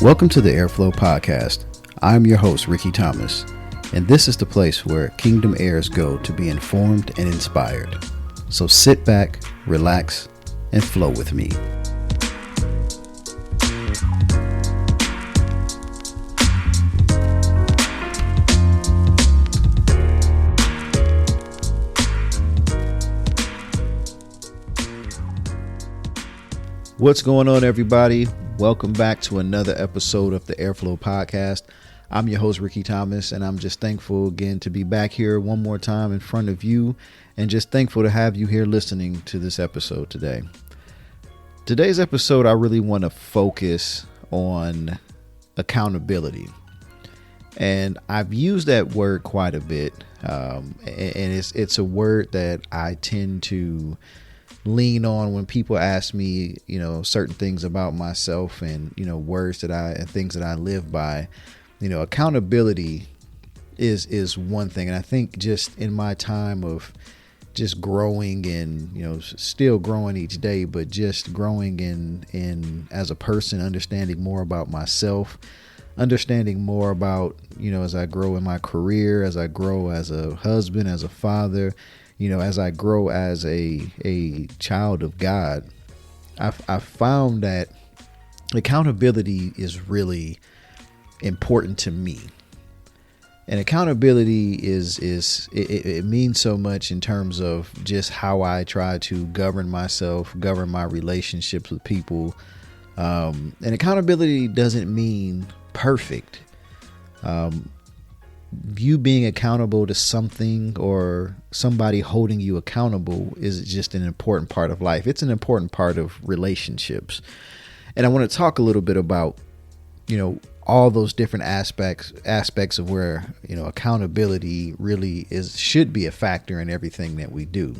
Welcome to the Airflow Podcast. I'm your host, Rickey Thomas, and this is the place where Kingdom heirs go to be informed and inspired. So sit back, relax, and flow with me. What's going on, everybody? Welcome back to another episode of the Airflow Podcast. I'm your host, Rickey Thomas, and I'm just thankful again to be back here one more time in front of you, and just thankful to have you here listening to this episode today. Today's episode, I really want to focus on accountability. And I've used that word quite a bit, and it's a word that I tend to lean on when people ask me, certain things about myself and, words and things that I live by. Accountability is one thing. And I think just in my time of just growing and, still growing each day, but just growing in as a person, understanding more about myself, understanding more about, as I grow in my career, as I grow as a husband, as a father, as I grow as a child of God, I found that accountability is really important to me. And accountability it means so much in terms of just how I try to govern myself, govern my relationships with people. And accountability doesn't mean perfect. You being accountable to something or somebody holding you accountable is just an important part of life. It's an important part of relationships. And I want to talk a little bit about, all those different aspects of where, accountability really should be a factor in everything that we do.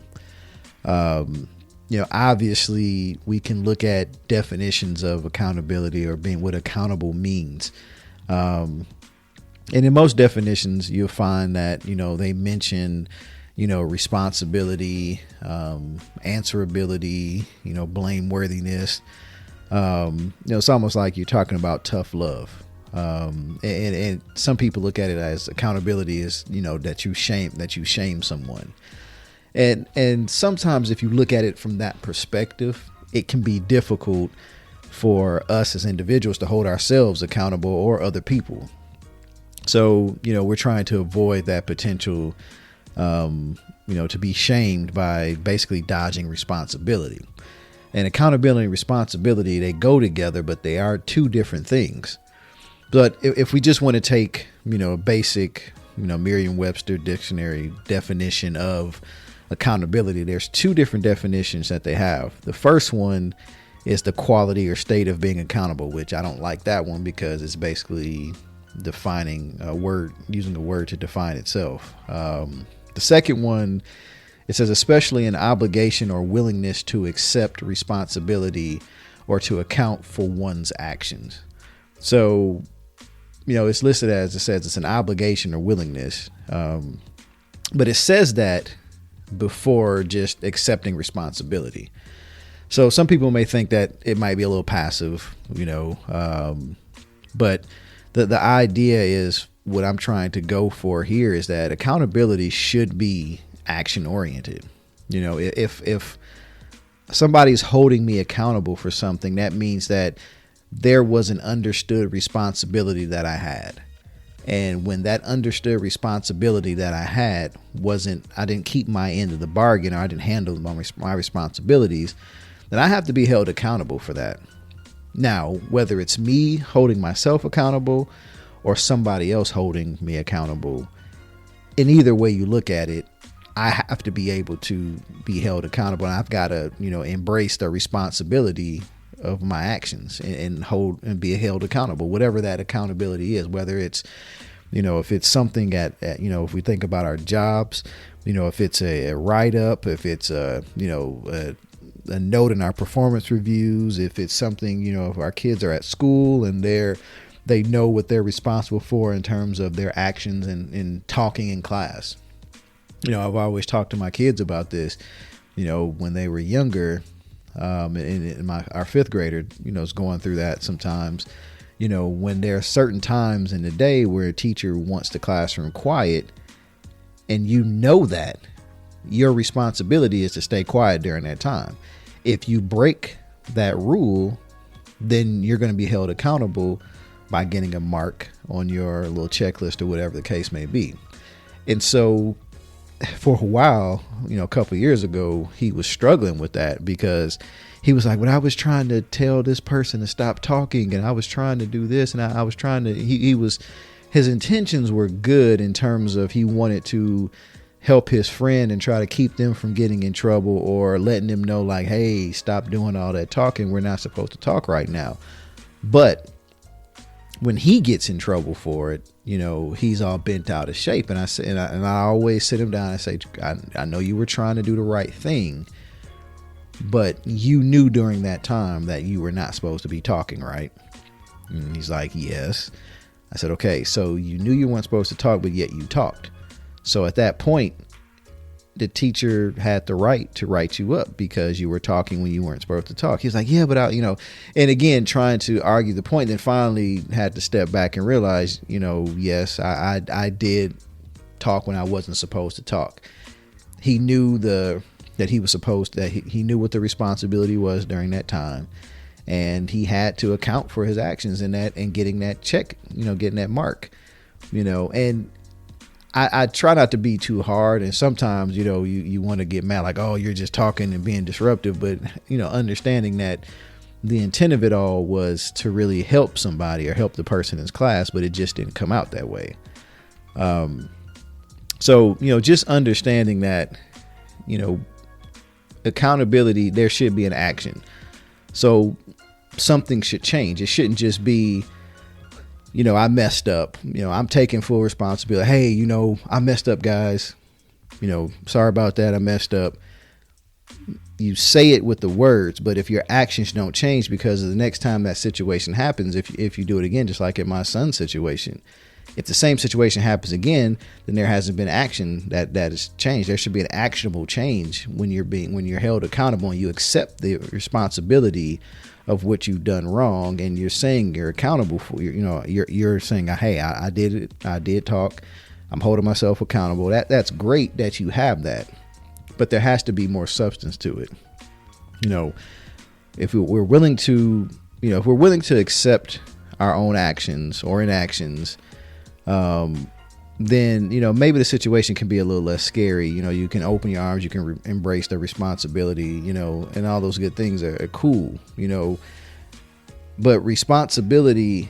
Obviously we can look at definitions of accountability or being what accountable means. And in most definitions, you'll find that, they mention, responsibility, answerability, blameworthiness. It's almost like you're talking about tough love. And some people look at it as accountability is, that you shame someone. And sometimes if you look at it from that perspective, it can be difficult for us as individuals to hold ourselves accountable or other people. So, we're trying to avoid that potential, to be shamed by basically dodging responsibility. And accountability and responsibility, they go together, but they are two different things. But if we just want to take, a basic, Merriam-Webster dictionary definition of accountability, there's two different definitions that they have. The first one is the quality or state of being accountable, which I don't like that one because it's basically defining a word, using a word to define itself. The second one, it says especially an obligation or willingness to accept responsibility or to account for one's actions. So, it's listed as, it says it's an obligation or willingness. But it says that before just accepting responsibility. So some people may think that it might be a little passive, but the idea is what I'm trying to go for here is that accountability should be action oriented. If somebody's holding me accountable for something, that means that there was an understood responsibility that I had. And when that understood responsibility that I had I didn't keep my end of the bargain, or I didn't handle my responsibilities, then I have to be held accountable for that. Now, whether it's me holding myself accountable or somebody else holding me accountable, in either way you look at it, I have to be able to be held accountable. And I've got to, embrace the responsibility of my actions and hold and be held accountable, whatever that accountability is, whether it's, if it's something if we think about our jobs, if it's a write-up, if it's a note in our performance reviews, if it's something, if our kids are at school and they know what they're responsible for in terms of their actions and talking in class. I've always talked to my kids about this, when they were younger, and our fifth grader, is going through that sometimes, when there are certain times in the day where a teacher wants the classroom quiet, and that your responsibility is to stay quiet during that time. If you break that rule, then you're going to be held accountable by getting a mark on your little checklist or whatever the case may be. And so for a while, a couple of years ago, he was struggling with that, because he was like, when I was trying to tell this person to stop talking, and I was trying to do this, and I was trying to, his intentions were good in terms of he wanted to help his friend and try to keep them from getting in trouble, or letting them know like, hey, stop doing all that talking. We're not supposed to talk right now. But when he gets in trouble for it, he's all bent out of shape. And I say, and I always sit him down and say, I know you were trying to do the right thing, but you knew during that time that you were not supposed to be talking, right? And he's like, yes. I said, okay, so you knew you weren't supposed to talk, but yet you talked. So at that point, the teacher had the right to write you up because you were talking when you weren't supposed to talk. He's like, yeah, but and again, trying to argue the point, then finally had to step back and realize, yes, I did talk when I wasn't supposed to talk. He knew that he was supposed to, he knew what the responsibility was during that time. And he had to account for his actions in that, and getting that check, getting that mark, and I try not to be too hard. And sometimes, you want to get mad, like, oh, you're just talking and being disruptive. But, understanding that the intent of it all was to really help somebody or help the person in his class, but it just didn't come out that way. So, just understanding that, accountability, there should be an action. So something should change. It shouldn't just be, I messed up, I'm taking full responsibility. Hey, I messed up, guys. Sorry about that. I messed up. You say it with the words, but if your actions don't change, because of the next time that situation happens, if you do it again, just like in my son's situation, if the same situation happens again, then there hasn't been action that has changed. There should be an actionable change when you're held accountable and you accept the responsibility of what you've done wrong, and you're saying you're accountable for, you're saying, hey, I did it. I did talk. I'm holding myself accountable. That's great that you have that, but there has to be more substance to it. If we're willing to, if we're willing to accept our own actions or inactions, then, maybe the situation can be a little less scary. You can open your arms, you can embrace the responsibility, and all those good things are cool, but responsibility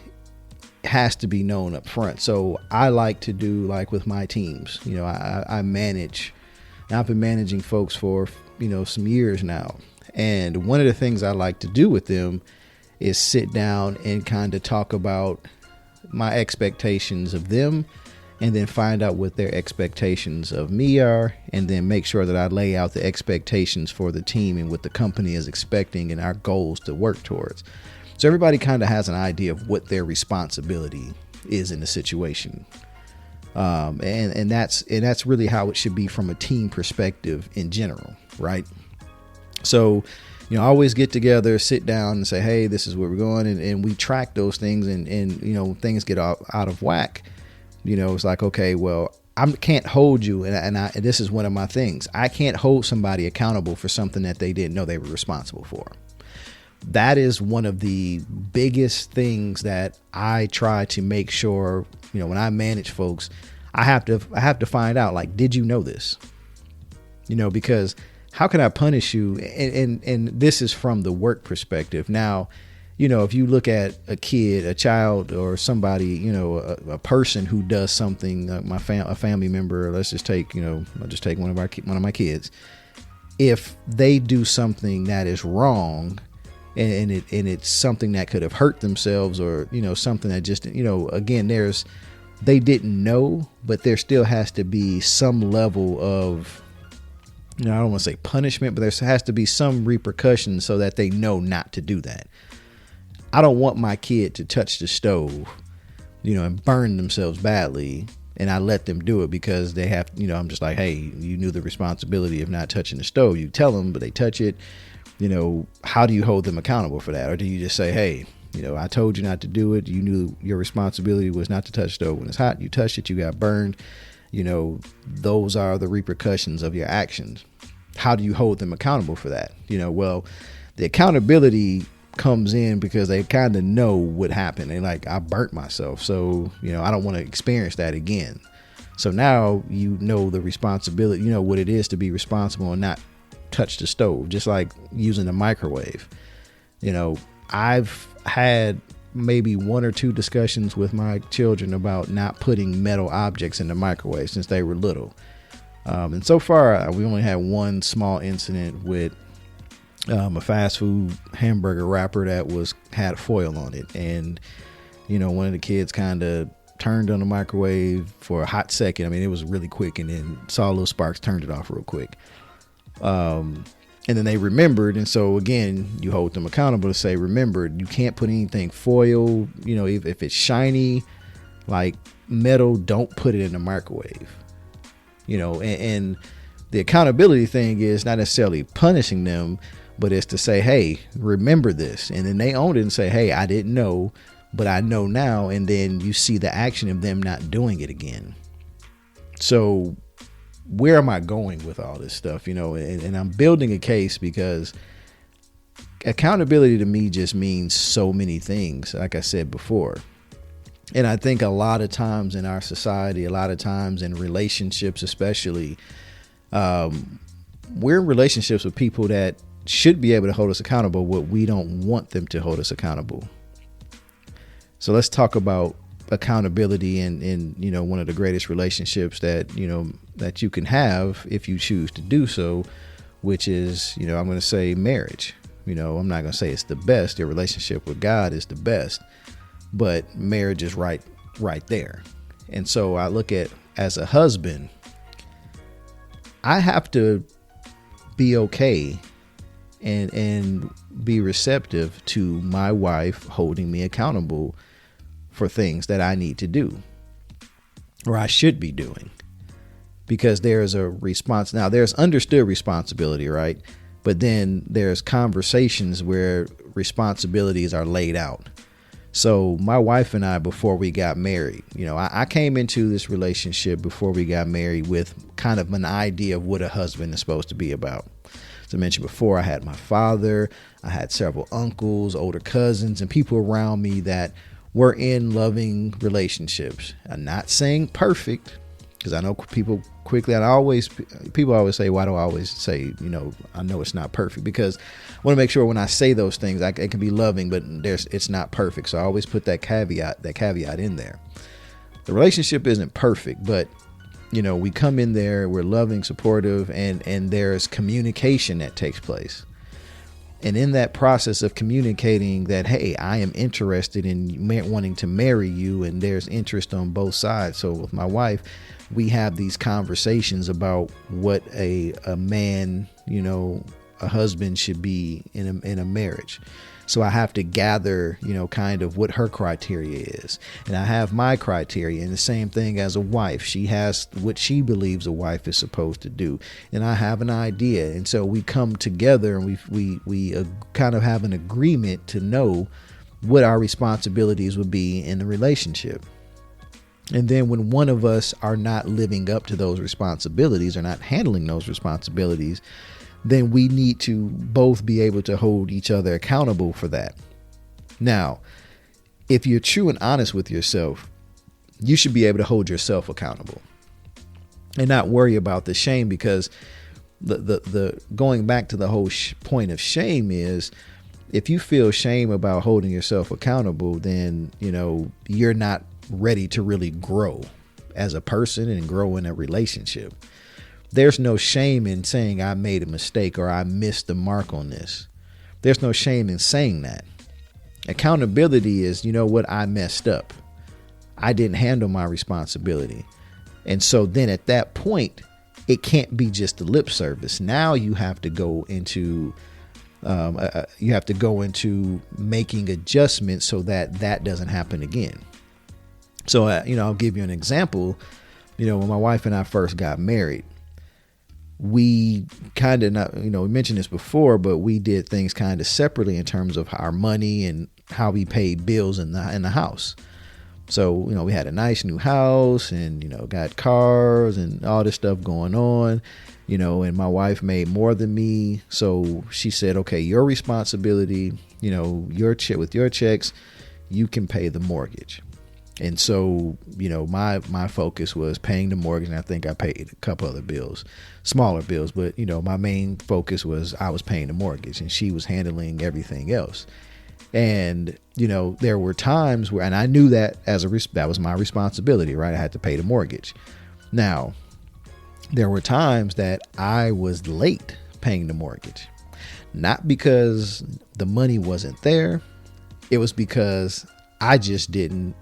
has to be known up front. So I like to do, like with my teams, I manage, I've been managing folks for, some years now. And one of the things I like to do with them is sit down and kind of talk about my expectations of them, and then find out what their expectations of me are, and then make sure that I lay out the expectations for the team and what the company is expecting and our goals to work towards. So everybody kind of has an idea of what their responsibility is in the situation. And that's really how it should be from a team perspective in general, right? So, always get together, sit down and say, hey, this is where we're going. And we track those things, and things get out of whack. It's like, okay, well, I can't hold you. And this is one of my things. I can't hold somebody accountable for something that they didn't know they were responsible for. That is one of the biggest things that I try to make sure, when I manage folks, I have to find out, like, did you know this? Because how can I punish you? And this is from the work perspective. Now, if you look at a kid, a child, or somebody, a person who does something, a family member, let's just take, I'll just take one of my kids. If they do something that is wrong, and it's something that could have hurt themselves, or, something that just, again, they didn't know, but there still has to be some level of, I don't want to say punishment, but there has to be some repercussions so that they know not to do that. I don't want my kid to touch the stove, and burn themselves badly, and I let them do it because they have, I'm just like, hey, you knew the responsibility of not touching the stove. You tell them, but they touch it. How do you hold them accountable for that? Or do you just say, hey, I told you not to do it. You knew your responsibility was not to touch the stove when it's hot. You touched it, you got burned. Those are the repercussions of your actions. How do you hold them accountable for that? Well, the accountability comes in because they kind of know what happened. They like, I burnt myself. So, I don't want to experience that again. So now the responsibility, what it is to be responsible and not touch the stove, just like using the microwave. I've had maybe 1 or 2 discussions with my children about not putting metal objects in the microwave since they were little. And so far, we only had one small incident with a fast food hamburger wrapper that had foil on it. And, one of the kids kind of turned on the microwave for a hot second. I mean, it was really quick, and then saw little sparks, turned it off real quick. And then they remembered. And so again, you hold them accountable to say, remember, you can't put anything foil, if it's shiny, like metal, don't put it in the microwave, and the accountability thing is not necessarily punishing them, but it's to say, hey, remember this. And then they own it and say, hey, I didn't know, but I know now. And then you see the action of them not doing it again. So where am I going with all this stuff? And I'm building a case because accountability to me just means so many things, like I said before. And I think a lot of times in our society, a lot of times in relationships, especially, we're in relationships with people that should be able to hold us accountable, but we don't want them to hold us accountable. So let's talk about accountability in one of the greatest relationships that you can have if you choose to do so, which is, I'm going to say marriage. I'm not going to say it's the best. Your relationship with God is the best, but marriage is right there. And so I look at, as a husband, I have to be okay and be receptive to my wife holding me accountable for things that I need to do or I should be doing, because there's a response. Now, there's understood responsibility, right? But then there's conversations where responsibilities are laid out. So my wife and I, before we got married, I came into this relationship before we got married with kind of an idea of what a husband is supposed to be about. As I mentioned before, I had my father, I had several uncles, older cousins, and people around me that were in loving relationships. I'm not saying perfect, because I know people quickly, people always say, why do I always say, I know it's not perfect, because I want to make sure when I say those things, it can be loving, but it's not perfect. So I always put that caveat in there. The relationship isn't perfect, but we come in there, we're loving, supportive, and there's communication that takes place. And in that process of communicating that, hey, I am interested in wanting to marry you, and there's interest on both sides. So with my wife, we have these conversations about what a man, a husband should be in a marriage. So I have to gather, kind of what her criteria is. And I have my criteria, and the same thing as a wife. She has what she believes a wife is supposed to do. And I have an idea. And so we come together and we kind of have an agreement to know what our responsibilities would be in the relationship. And then when one of us are not living up to those responsibilities or not handling those responsibilities, then we need to both be able to hold each other accountable for that. Now, if you're true and honest with yourself, you should be able to hold yourself accountable and not worry about the shame, because the going back to the whole point of shame is, if you feel shame about holding yourself accountable, then, you're not ready to really grow as a person and grow in a relationship. There's no shame in saying I made a mistake or I missed the mark on this. There's no shame in saying that. Accountability is, what, I messed up. I didn't handle my responsibility. And so then at that point, it can't be just the lip service. Now you have to go into making adjustments so that doesn't happen again. So, I'll give you an example. When my wife and I first got married, we kind of not, we mentioned this before, but we did things kind of separately in terms of our money and how we paid bills in the house. So, we had a nice new house and, got cars and all this stuff going on, and my wife made more than me. So she said, okay, your responsibility, your check with your checks, you can pay the mortgage. And so, my focus was paying the mortgage, and I think I paid a couple other bills, smaller bills, but my main focus was I was paying the mortgage and she was handling everything else. And, there were times where, and I knew that that was my responsibility, right? I had to pay the mortgage. Now, there were times that I was late paying the mortgage, not because the money wasn't there. It was because I just didn't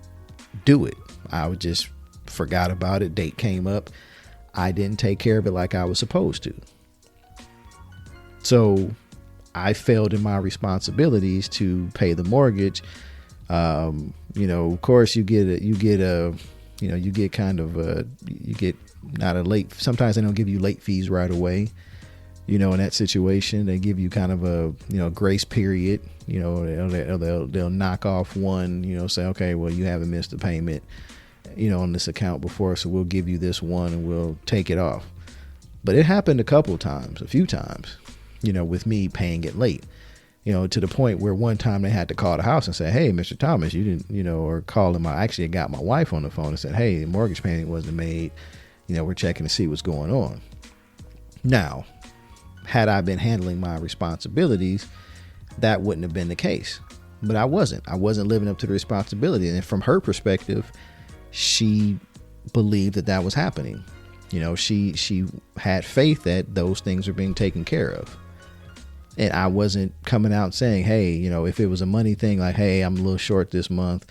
do it. I would just forgot about it. Date came up. I didn't take care of it like I was supposed to. So I failed in my responsibilities to pay the mortgage. Of course you get not a late, sometimes they don't give you late fees right away. In that situation, they give you kind of a, grace period. They'll knock off one, say, okay, well, you haven't missed a payment, on this account before, so we'll give you this one and we'll take it off. But it happened a few times, with me paying it late, to the point where one time they had to call the house and say, hey, Mr. Thomas, you didn't, or call them. I actually got my wife on the phone and said, hey, the mortgage payment wasn't made. We're checking to see what's going on. Now, had I been handling my responsibilities, that wouldn't have been the case. But I wasn't living up to the responsibility. And from her perspective, she believed that was happening. She had faith that those things were being taken care of. And I wasn't coming out saying, hey, if it was a money thing, like, hey, I'm a little short this month,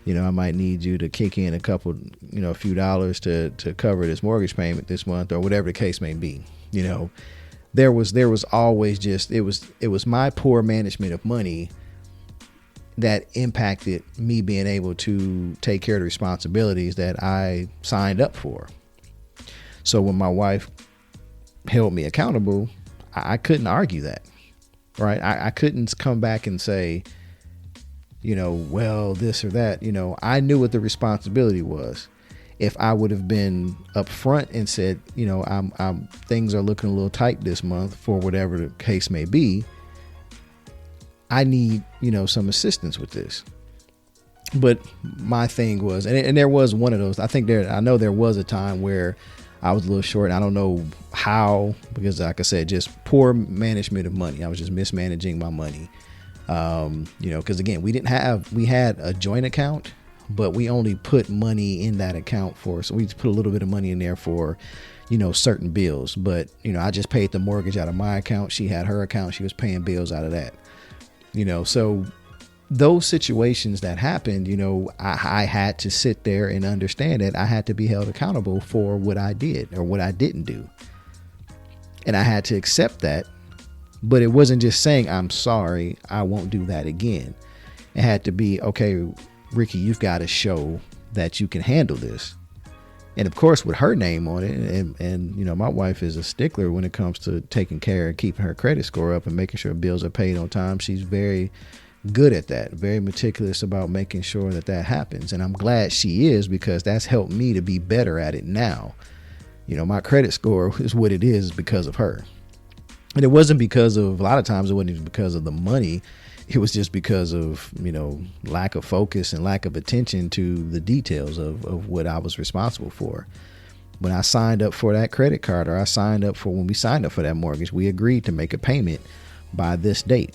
I might need you to kick in a few dollars to cover this mortgage payment this month, or whatever the case may be. There was always just, it was my poor management of money that impacted me being able to take care of the responsibilities that I signed up for. So when my wife held me accountable, I couldn't argue that, right? I couldn't come back and say, well, this or that. I knew what the responsibility was. If I would have been upfront and said, I'm things are looking a little tight this month for whatever the case may be, I need, some assistance with this. But my thing was, and there was one of those, I know there was a time where I was a little short. I don't know how, because like I said, just poor management of money. I was just mismanaging my money. Because again, we had a joint account, but we only put money in that account so we just put a little bit of money in there for, certain bills. But, I just paid the mortgage out of my account. She had her account. She was paying bills out of that, so those situations that happened, I had to sit there and understand that I had to be held accountable for what I did or what I didn't do. And I had to accept that. But it wasn't just saying, I'm sorry, I won't do that again. It had to be, okay, Rickey, you've got to show that you can handle this. And of course, with her name on it, and my wife is a stickler when it comes to taking care and keeping her credit score up and making sure bills are paid on time. She's very good at that, very meticulous about making sure that happens. And I'm glad she is, because that's helped me to be better at it now. My credit score is what it is because of her. And it wasn't because of, a lot of times it wasn't even because of the money. It was just because of, lack of focus and lack of attention to the details of what I was responsible for. When I signed up for that credit card, or when we signed up for that mortgage, we agreed to make a payment by this date.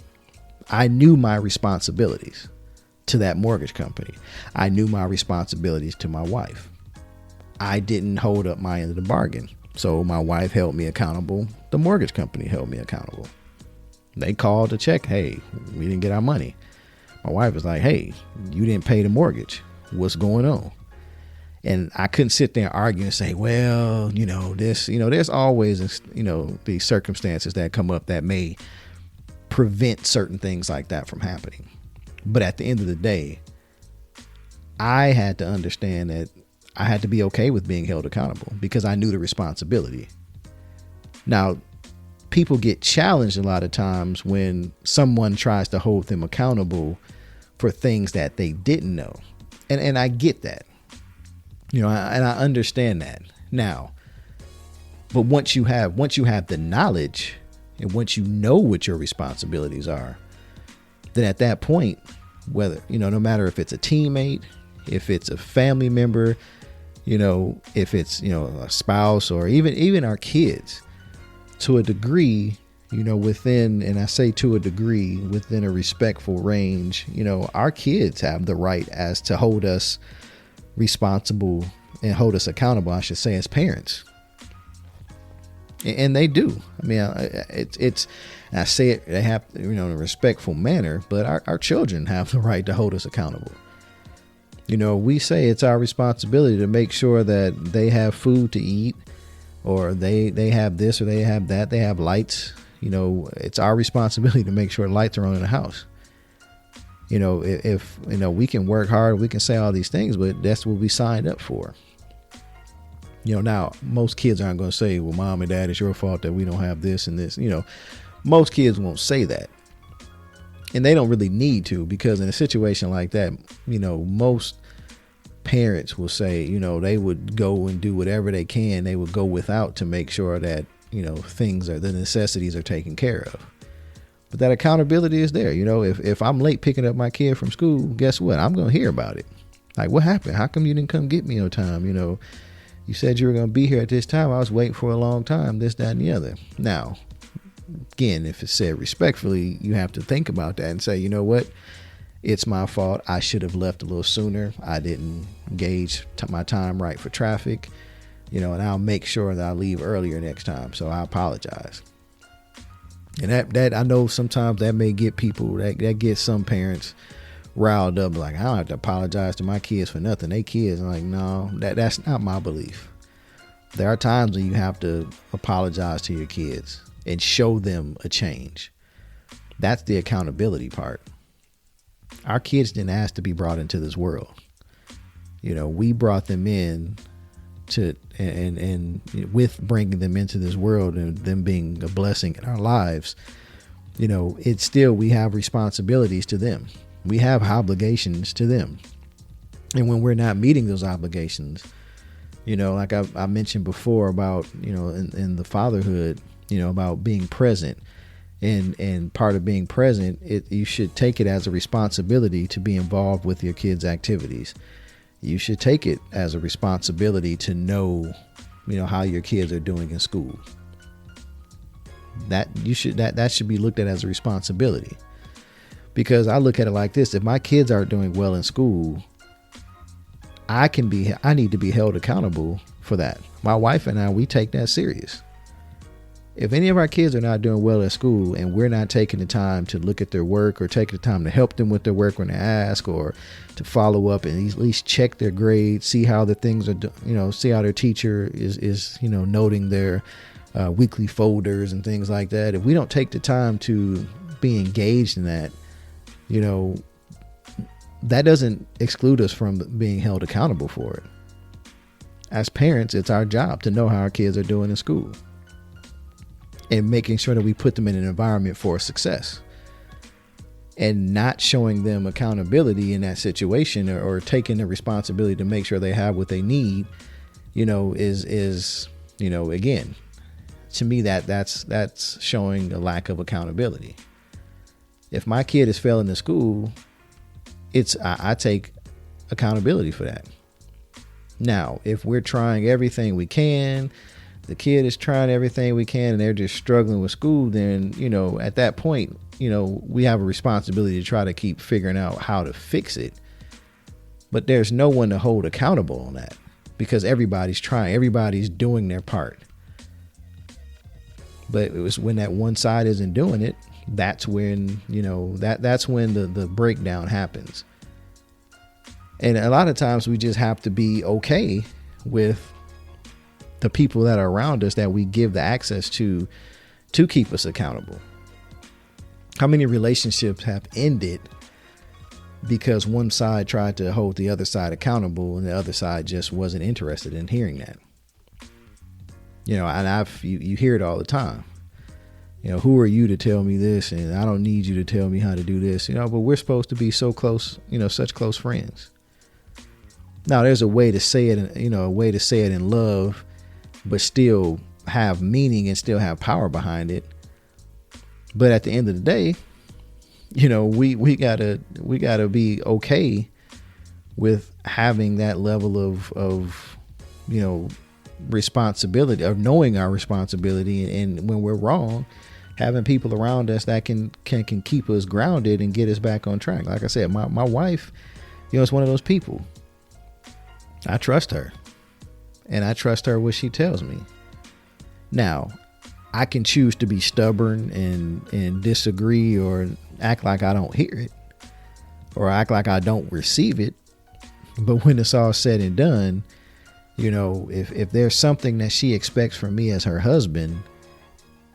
I knew my responsibilities to that mortgage company. I knew my responsibilities to my wife. I didn't hold up my end of the bargain. So my wife held me accountable. The mortgage company held me accountable. They called to check. Hey, we didn't get our money. My wife was like, hey, you didn't pay the mortgage. What's going on? And I couldn't sit there and argue and say, well, there's always, these circumstances that come up that may prevent certain things like that from happening. But at the end of the day, I had to understand that I had to be okay with being held accountable, because I knew the responsibility. Now, people get challenged a lot of times when someone tries to hold them accountable for things that they didn't know. And I get that, and I understand that now. But once you have the knowledge, and once you know what your responsibilities are, then at that point, whether, no matter if it's a teammate, if it's a family member, if it's, a spouse, or even our kids, to a degree, within, and I say to a degree, within a respectful range, our kids have the right as to hold us responsible and hold us accountable, I should say, as parents. And they do. I mean, it's I say it, they have, in a respectful manner, but our children have the right to hold us accountable. We say it's our responsibility to make sure that they have food to eat, or they have this, or they have that, they have lights. It's our responsibility to make sure lights are on in the house. If we can work hard, we can say all these things, but that's what we signed up for. Now most kids aren't going to say, well, mom and dad, it's your fault that we don't have this and this. Most kids won't say that, and they don't really need to, because in a situation like that, most parents will say, they would go and do whatever they can. They would go without to make sure that, the necessities are taken care of. But that accountability is there. If I'm late picking up my kid from school, guess what? I'm going to hear about it. Like, what happened? How come you didn't come get me on time? You said you were going to be here at this time. I was waiting for a long time, this, that, and the other. Now, again, if it's said respectfully, you have to think about that and say, you know what? It's my fault. I should have left a little sooner. I didn't gauge my time right for traffic, and I'll make sure that I leave earlier next time. So I apologize. And that I know sometimes that may get people, that gets some parents riled up, like, I don't have to apologize to my kids for nothing. They kids. I'm like, no, that's not my belief. There are times when you have to apologize to your kids and show them a change. That's the accountability part. Our kids didn't ask to be brought into this world. We brought them in to, and with bringing them into this world and them being a blessing in our lives, it's still, we have responsibilities to them. We have obligations to them. And when we're not meeting those obligations, like I mentioned before about, in the fatherhood, about being present, and part of being present, you should take it as a responsibility to be involved with your kids' activities. You should take it as a responsibility to know, how your kids are doing in school. That should be looked at as a responsibility. Because I look at it like this: if my kids aren't doing well in school, I need to be held accountable for that. My wife and I, we take that serious. If any of our kids are not doing well at school and we're not taking the time to look at their work, or taking the time to help them with their work when they ask, or to follow up and at least check their grades, see how the things are, see how their teacher is noting their weekly folders and things like that. If we don't take the time to be engaged in that, that doesn't exclude us from being held accountable for it. As parents, it's our job to know how our kids are doing in school, and making sure that we put them in an environment for success. And not showing them accountability in that situation, or taking the responsibility to make sure they have what they need, is again, to me, that's showing a lack of accountability. If my kid is failing in school, I take accountability for that. Now, if we're trying everything we can, the kid is trying everything we can, and they're just struggling with school, then, at that point, we have a responsibility to try to keep figuring out how to fix it. But there's no one to hold accountable on that, because everybody's trying, everybody's doing their part. But it was when that one side isn't doing it, that's when, that's when the breakdown happens. And a lot of times we just have to be okay with the people that are around us that we give the access to keep us accountable. How many relationships have ended because one side tried to hold the other side accountable and the other side just wasn't interested in hearing that? And you hear it all the time. Who are you to tell me this? And I don't need you to tell me how to do this, but we're supposed to be so close, such close friends. Now there's a way to say it, a way to say it in love, but still have meaning and still have power behind it. But at the end of the day, we gotta be okay with having that level of responsibility, of knowing our responsibility, and when we're wrong, having people around us that can keep us grounded and get us back on track. Like I said, my wife, is one of those people. I trust her, and I trust her what she tells me. Now, I can choose to be stubborn and disagree, or act like I don't hear it, or act like I don't receive it. But when it's all said and done, if there's something that she expects from me as her husband,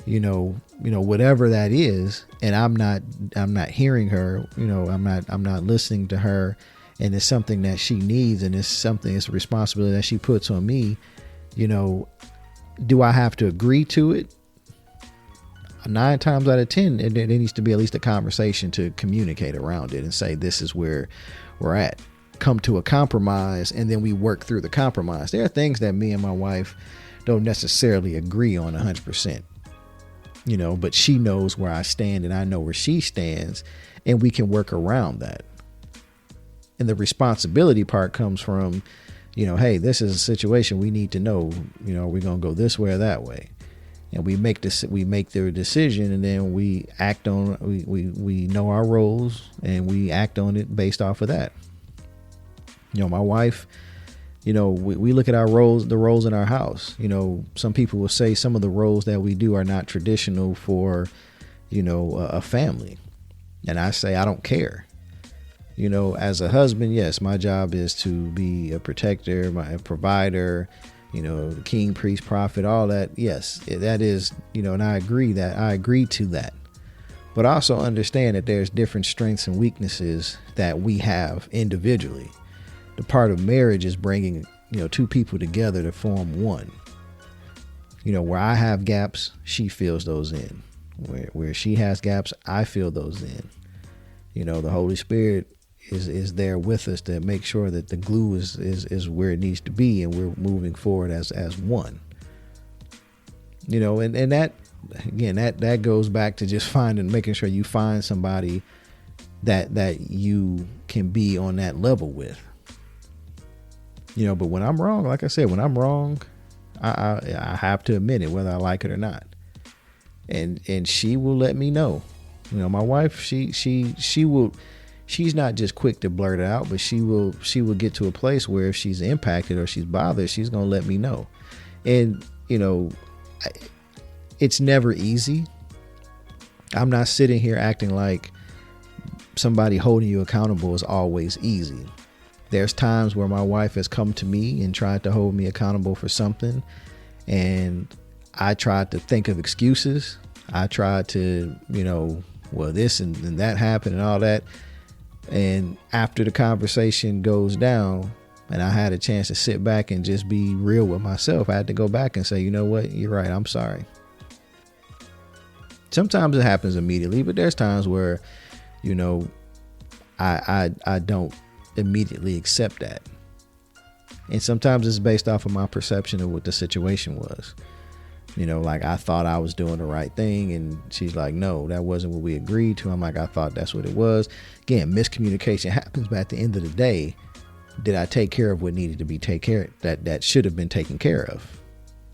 whatever that is, and I'm not hearing her, I'm not listening to her, and it's something that she needs, and it's a responsibility that she puts on me, do I have to agree to it? 9 times out of 10, there needs to be at least a conversation to communicate around it and say, this is where we're at. Come to a compromise, and then we work through the compromise. There are things that me and my wife don't necessarily agree on 100%, but she knows where I stand and I know where she stands, and we can work around that. And the responsibility part comes from, hey, this is a situation we need to know, are we going to go this way or that way? And we make their decision, and then we act on, we know our roles, and we act on it based off of that. My wife, we look at our roles, the roles in our house. Some people will say some of the roles that we do are not traditional for, a family. And I say, I don't care. As a husband, yes, my job is to be a protector, a provider, the king, priest, prophet, all that. Yes, that is, and I agree to that. But I also understand that there's different strengths and weaknesses that we have individually. The part of marriage is bringing, 2 people together to form one. Where I have gaps, she fills those in. Where she has gaps, I fill those in. The Holy Spirit is there with us to make sure that the glue is where it needs to be, and we're moving forward as one. And that, again, that goes back to just making sure you find somebody that you can be on that level with. But when I'm wrong, like I said, I have to admit it, whether I like it or not. And she will let me know. My wife, she will. She's not just quick to blurt it out, but she will get to a place where if she's impacted or she's bothered, she's going to let me know. And, it's never easy. I'm not sitting here acting like somebody holding you accountable is always easy. There's times where my wife has come to me and tried to hold me accountable for something, and I tried to think of excuses. I tried to, this and that happened and all that. And after the conversation goes down and I had a chance to sit back and just be real with myself, I had to go back and say, you know what, you're right, I'm sorry. Sometimes it happens immediately, but there's times where, I don't immediately accept that. And sometimes it's based off of my perception of what the situation was. Like I thought I was doing the right thing, and she's like, no, that wasn't what we agreed to. I'm like, I thought that's what it was. Again, miscommunication happens, but at the end of the day, did I take care of what needed to be taken care of, that should have been taken care of?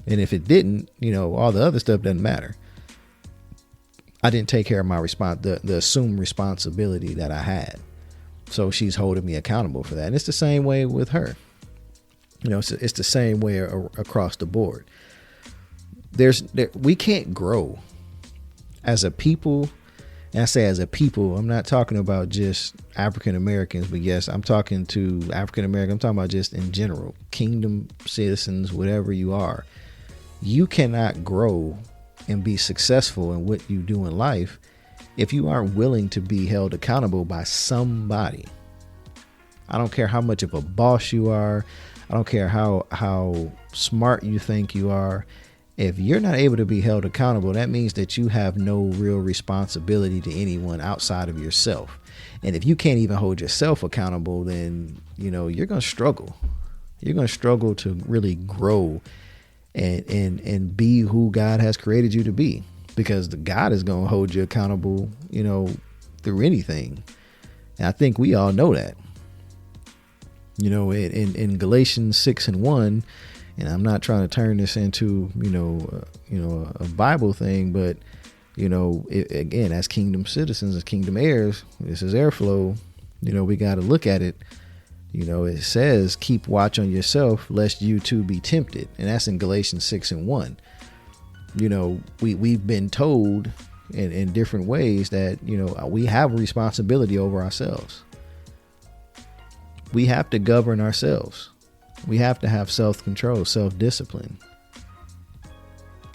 And if it didn't, all the other stuff doesn't matter. I didn't take care of my the assumed responsibility that I had. So she's holding me accountable for that. And it's the same way with her. It's the same way across the board. We can't grow as a people. And I say as a people, I'm not talking about just African Americans, but yes, I'm talking to African Americans. I'm talking about just in general, kingdom citizens, whatever you are. You cannot grow and be successful in what you do in life if you aren't willing to be held accountable by somebody. I don't care how much of a boss you are. I don't care how smart you think you are. If you're not able to be held accountable, that means that you have no real responsibility to anyone outside of yourself. And if you can't even hold yourself accountable, then, you're going to struggle. You're going to struggle to really grow and be who God has created you to be, because the God is going to hold you accountable, through anything. And I think we all know that, in Galatians 6:1, and I'm not trying to turn this into, a Bible thing, but, again, as kingdom citizens, as kingdom heirs, this is airflow, we got to look at it. It says, keep watch on yourself, lest you too be tempted. And that's in Galatians 6:1. We've been told in different ways that, we have a responsibility over ourselves. We have to govern ourselves. We have to have self-control, self-discipline.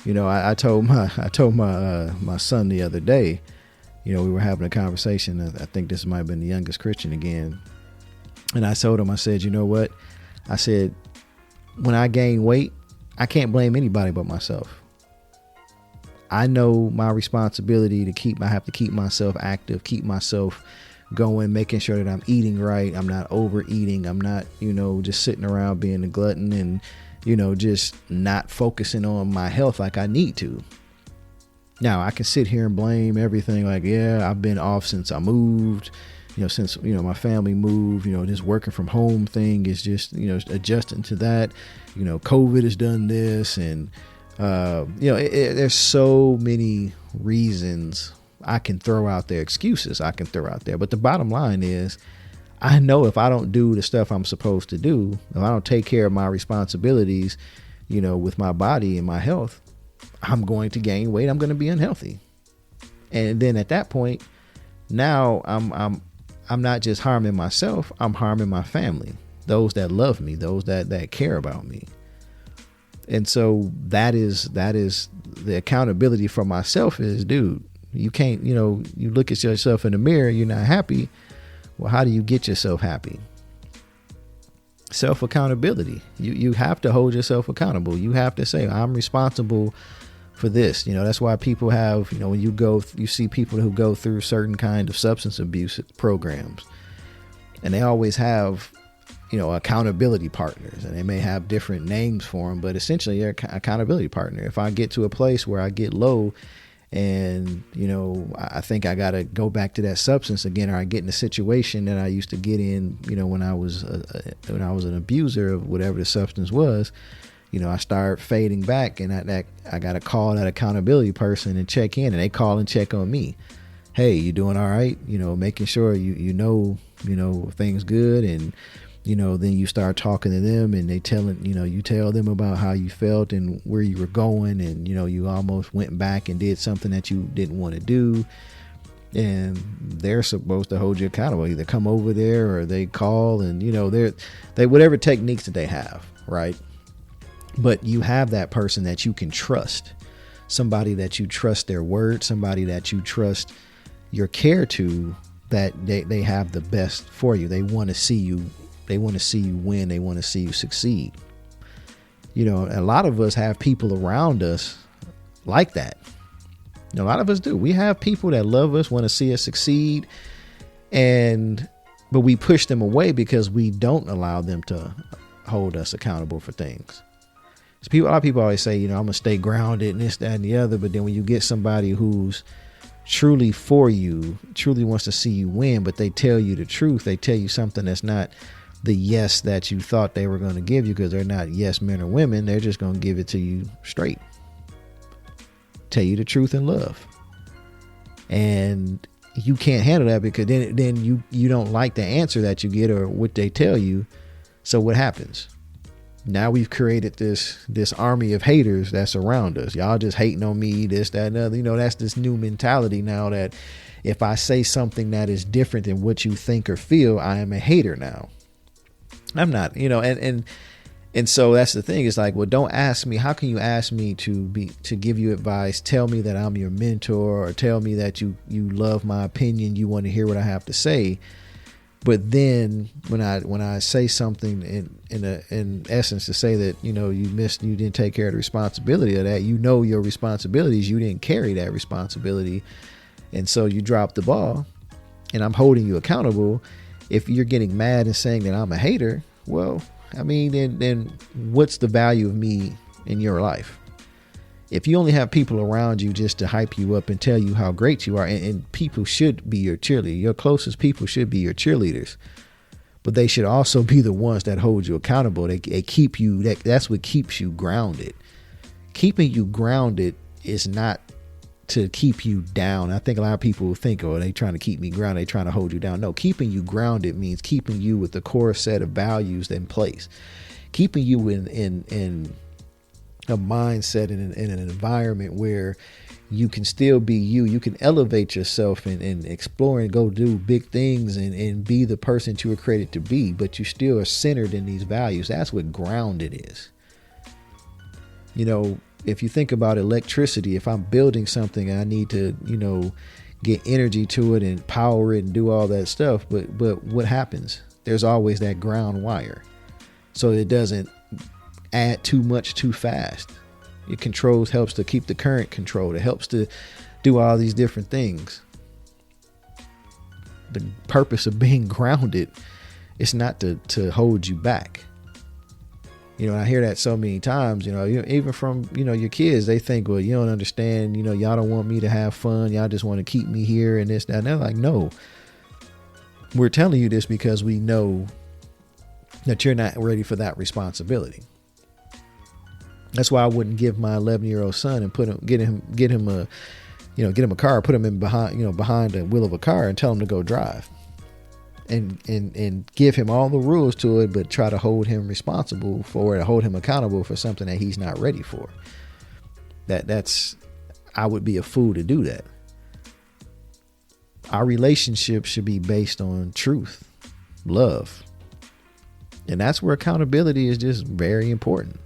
I told my son the other day, we were having a conversation. I think this might have been the youngest Christian again. And I told him, I said, you know what? I said, when I gain weight, I can't blame anybody but myself. I know my responsibility I have to keep myself active, keep myself going, making sure that I'm eating right. I'm not overeating. I'm not, just sitting around being a glutton and, just not focusing on my health like I need to. Now, I can sit here and blame everything like, yeah, I've been off since I moved, since, my family moved, this working from home thing is just, adjusting to that, COVID has done this. And, there's so many reasons I can throw out there, excuses I can throw out there. But the bottom line is, I know if I don't do the stuff I'm supposed to do, if I don't take care of my responsibilities, with my body and my health, I'm going to gain weight. I'm going to be unhealthy. And then at that point, now I'm not just harming myself, I'm harming my family, those that love me, those that care about me. And so that is the accountability for myself is, dude, you can't, you look at yourself in the mirror, you're not happy. Well, how do you get yourself happy? Self-accountability. You have to hold yourself accountable. You have to say, I'm responsible for this. That's why people have, when you see people who go through certain kind of substance abuse programs, and they always have, accountability partners, and they may have different names for them, but essentially they're accountability partner. If I get to a place where I get low and, I think I got to go back to that substance again, or I get in a situation that I used to get in, when I was an abuser of whatever the substance was, I start fading back, and I got to call that accountability person and check in, and they call and check on me. Hey, you doing all right? Making sure things good. And, then you start talking to them, and you tell them about how you felt and where you were going. And, you almost went back and did something that you didn't want to do. And they're supposed to hold you accountable. Either come over there or they call, and, they whatever techniques that they have. Right. But you have that person that you can trust, somebody that you trust their word, somebody that you trust your care to, that they have the best for you. They want to see you. They want to see you win. They want to see you succeed. A lot of us have people around us like that. A lot of us do. We have people that love us, want to see us succeed, but we push them away because we don't allow them to hold us accountable for things. So a lot of people always say, I'm going to stay grounded and this, that, and the other. But then when you get somebody who's truly for you, truly wants to see you win, but they tell you the truth, they tell you something that's not the yes that you thought they were going to give you, because they're not yes men or women. They're just going to give it to you straight. Tell you the truth in love. And you can't handle that, because then you don't like the answer that you get or what they tell you. So what happens? Now we've created this army of haters that's around us. Y'all just hating on me, this, that, and other. That's this new mentality now, that if I say something that is different than what you think or feel, I am a hater now. I'm not, and so that's the thing. It's like, well, don't ask me. How can you ask me to give you advice? Tell me that I'm your mentor, or tell me that you love my opinion. You want to hear what I have to say. But then when I say something in essence to say that, you didn't take care of the responsibility of that, your responsibilities, you didn't carry that responsibility. And so you dropped the ball and I'm holding you accountable. If you're getting mad and saying that I'm a hater, well, I mean, then what's the value of me in your life? If you only have people around you just to hype you up and tell you how great you are, and people should be your cheerleader, your closest people should be your cheerleaders, but they should also be the ones that hold you accountable. They keep you, that's what keeps you grounded. Keeping you grounded is not to keep you down. I think a lot of people think, oh, they trying to keep me grounded, they trying to hold you down. No, keeping you grounded means keeping you with the core set of values in place, keeping you in a mindset in an environment where you can still be you. You can elevate yourself and explore and go do big things and be the person that you were created to be, but you still are centered in these values. That's what grounded is. If you think about electricity, if I'm building something, I need to, get energy to it and power it and do all that stuff. But what happens? There's always that ground wire. So it doesn't add too much too fast. It helps to keep the current controlled. It helps to do all these different things. The purpose of being grounded is not to hold you back. I hear that so many times, even from, your kids, they think, well, you don't understand, y'all don't want me to have fun. Y'all just want to keep me here and this, that. And they're like, no, we're telling you this because we know that you're not ready for that responsibility. That's why I wouldn't give my 11-year-old son and get him a car, put him in behind the wheel of a car and tell him to go drive. And give him all the rules to it, but try to hold him responsible for it, hold him accountable for something that he's not ready for. I would be a fool to do that. Our relationship should be based on truth, love. And that's where accountability is just very important.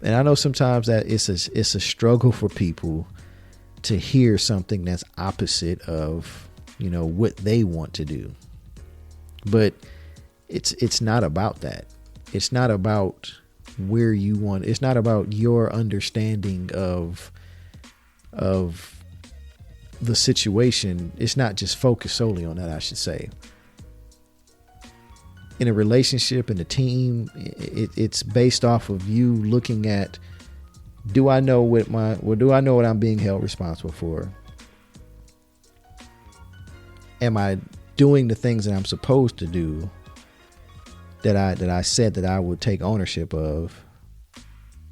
And I know sometimes that it's a struggle for people to hear something that's opposite of, what they want to do. But it's not about that. It's not about where you want. It's not about your understanding of the situation. It's not just focused solely on that, I should say. In a relationship, in a team, it's based off of you looking at, do I know what I'm being held responsible for? Am I doing the things that I'm supposed to do that I said that I would take ownership of?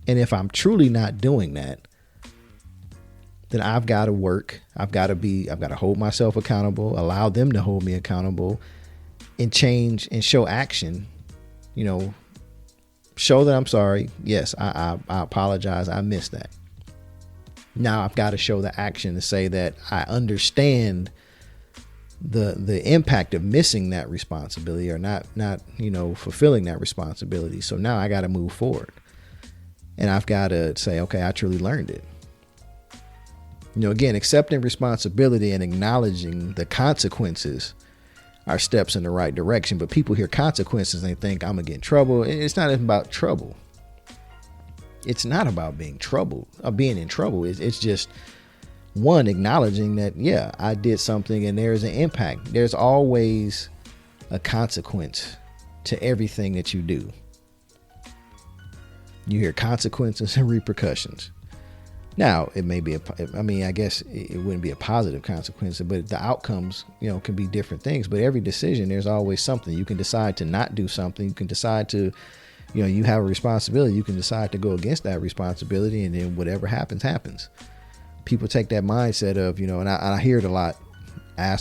And if I'm truly not doing that, then I've got to work. I've got to hold myself accountable, allow them to hold me accountable, and change and show action, show that I'm sorry. Yes, I apologize. I missed that. Now I've got to show the action to say that I understand the impact of missing that responsibility or not fulfilling that responsibility. So now I got to move forward, and I've got to say, okay, I truly learned it. Again, accepting responsibility and acknowledging the consequences are steps in the right direction. But people hear consequences and they think I'm gonna get in trouble. It's not about trouble. It's not about being in trouble. It's just one, acknowledging that, yeah, I did something and there's an impact. There's always a consequence to everything that you do. You hear consequences and repercussions. Now, it may be I guess it wouldn't be a positive consequence, but the outcomes, can be different things. But every decision, there's always something. You can decide to not do something. You can decide to, you have a responsibility. You can decide to go against that responsibility, and then whatever happens, happens. People take that mindset of, and I hear it a lot. I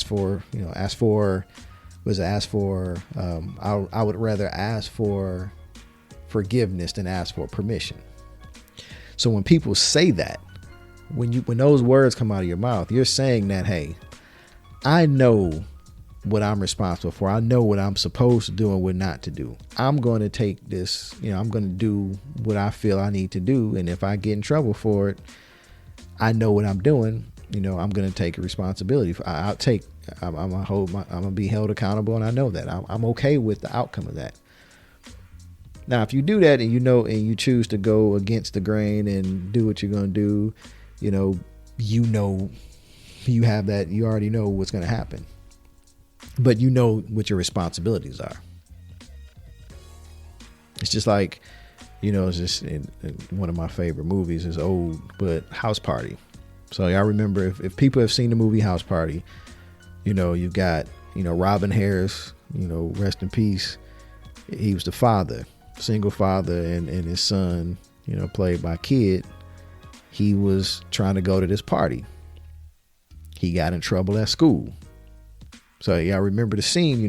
would rather ask for forgiveness than ask for permission. So when people say that, when those words come out of your mouth, you're saying that, hey, I know what I'm responsible for. I know what I'm supposed to do and what not to do. I'm going to take this, I'm going to do what I feel I need to do. And if I get in trouble for it, I know what I'm doing. I'm going to take a responsibility. I'll take I'm gonna be held accountable, and I know that I'm okay with the outcome of that. Now, if you do that and and you choose to go against the grain and do what you're gonna do, you have that. You already know what's gonna happen, but you know what your responsibilities are. It's just like, it's just in one of my favorite movies is old, but House Party. So y'all remember, if people have seen the movie House Party, you've got, Robin Harris, rest in peace. He was the father, single father, and his son, played by Kid. He was trying to go to this party. He got in trouble at school. So y'all remember the scene,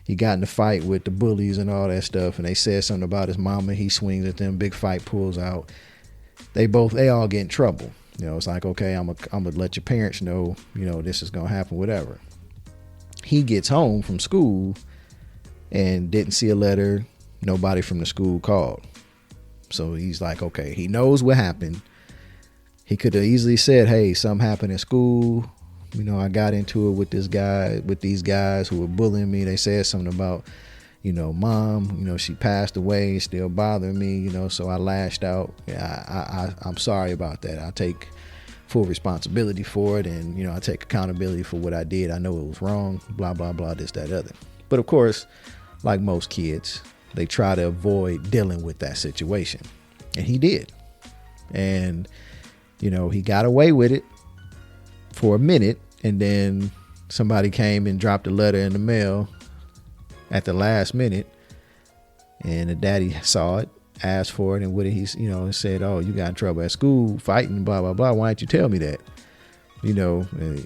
he got in the fight with the bullies and all that stuff, and they said something about his mama. He swings at them, big fight pulls out. They all get in trouble. It's like, okay, I'm gonna let your parents know, this is gonna happen, whatever. He gets home from school and didn't see a letter. Nobody from the school called. So he's like, okay, he knows what happened. He could have easily said, hey, something happened at school. I got into it with these guys who were bullying me. They said something about, mom, she passed away, it's still bothering me, so I lashed out. I'm sorry about that. I take full responsibility for it, and, I take accountability for what I did. I know it was wrong, blah, blah, blah, this, that, other. But of course, like most kids, they try to avoid dealing with that situation. And he did. And, he got away with it for a minute, and then somebody came and dropped a letter in the mail at the last minute, and the daddy saw it, asked for it, and what did he, said, oh, you got in trouble at school fighting, blah, blah, blah. Why didn't you tell me that?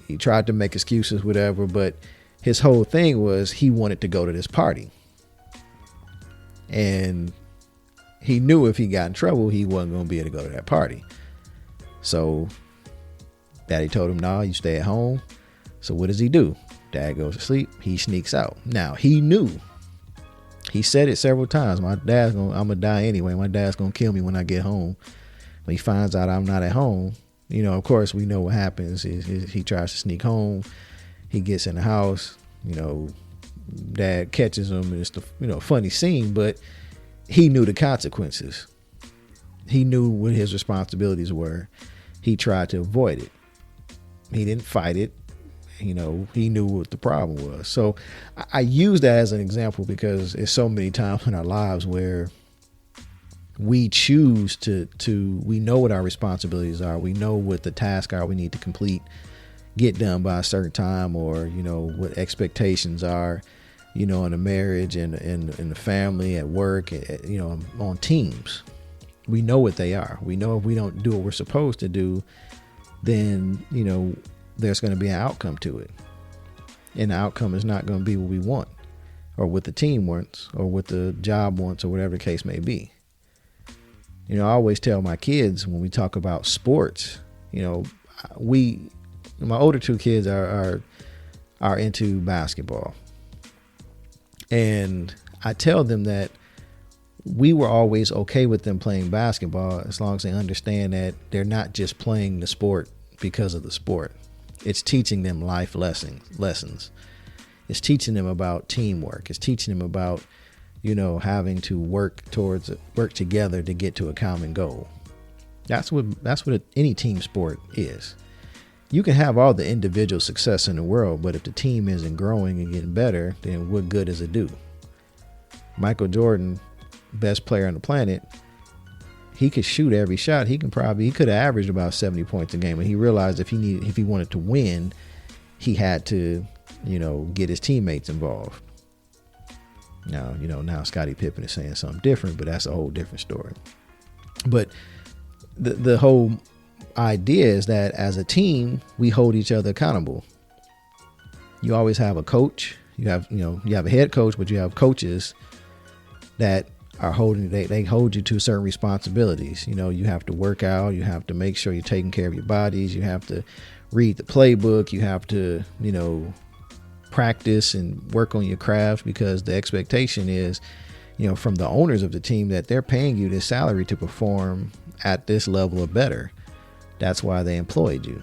He tried to make excuses, whatever, but his whole thing was he wanted to go to this party. And he knew if he got in trouble, he wasn't going to be able to go to that party. So daddy told him, nah, you stay at home. So what does he do? Dad goes to sleep. He sneaks out. Now, he knew. He said it several times. I'm going to die anyway. My dad's going to kill me when I get home. When he finds out I'm not at home, of course, we know what happens. He tries to sneak home. He gets in the house. Dad catches him. And it's the funny scene, but he knew the consequences. He knew what his responsibilities were. He tried to avoid it. He didn't fight it. He knew what the problem was. So I use that as an example because there's so many times in our lives where we choose we know what our responsibilities are. We know what the tasks are we need to complete, get done by a certain time, or, what expectations are, in a marriage and in the family, at work, on teams. We know what they are. We know if we don't do what we're supposed to do, then, there's going to be an outcome to it. And the outcome is not going to be what we want, or what the team wants, or what the job wants, or whatever the case may be. I always tell my kids when we talk about sports, my older two kids are into basketball. And I tell them that we were always okay with them playing basketball as long as they understand that they're not just playing the sport because of the sport. It's teaching them life lessons. It's teaching them about teamwork. It's teaching them about, having to work together to get to a common goal. That's what any team sport is. You can have all the individual success in the world, but if the team isn't growing and getting better, then what good does it do? Michael Jordan, best player on the planet, he could shoot every shot. He could have averaged about 70 points a game, and he realized if he wanted to win, he had to, get his teammates involved. Now Scottie Pippen is saying something different, but that's a whole different story. But the whole idea is that as a team, we hold each other accountable. You always have a coach. You have a head coach, but you have coaches that are they hold you to certain responsibilities. You have to work out. You have to make sure you're taking care of your bodies. You have to read the playbook. You have to, practice and work on your craft, because the expectation is, from the owners of the team, that they're paying you this salary to perform at this level or better. That's why they employed you.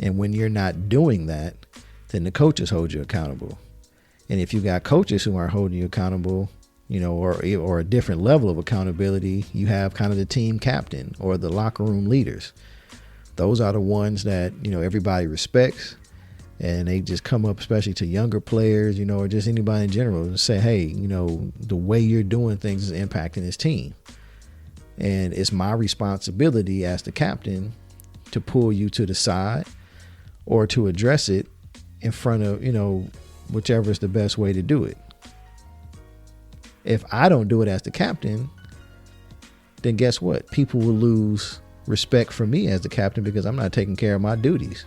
And when you're not doing that, then the coaches hold you accountable. And if you got coaches who aren't holding you accountable, or a different level of accountability, you have kind of the team captain or the locker room leaders. Those are the ones that, everybody respects, and they just come up, especially to younger players, or just anybody in general, and say, hey, the way you're doing things is impacting this team. And it's my responsibility as the captain to pull you to the side or to address it in front of, whichever is the best way to do it. If I don't do it as the captain, then guess what? People will lose respect for me as the captain because I'm not taking care of my duties.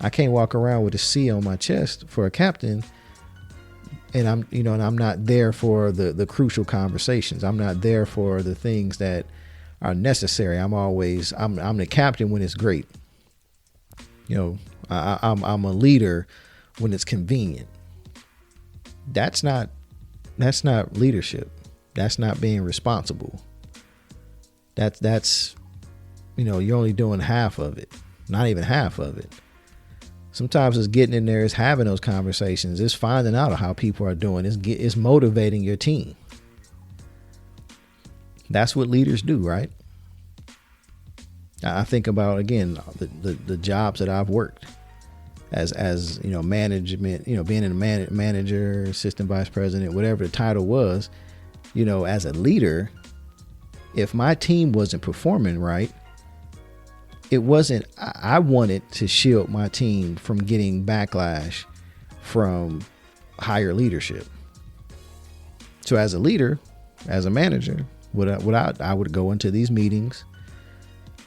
I can't walk around with a C on my chest for a captain, and I'm not there for the crucial conversations. I'm not there for the things that are necessary. I'm the captain when it's great. I'm a leader when it's convenient. That's not leadership. That's not being responsible. That's you're only doing half of it, not even half of it. Sometimes it's getting in there, it's having those conversations, it's finding out how people are doing, it's motivating your team. That's what leaders do, right? I think about, again, the jobs that I've worked as management, being a manager, assistant vice president, whatever the title was, as a leader, if my team wasn't performing right, I wanted to shield my team from getting backlash from higher leadership. So as a leader, as a manager, I would go into these meetings.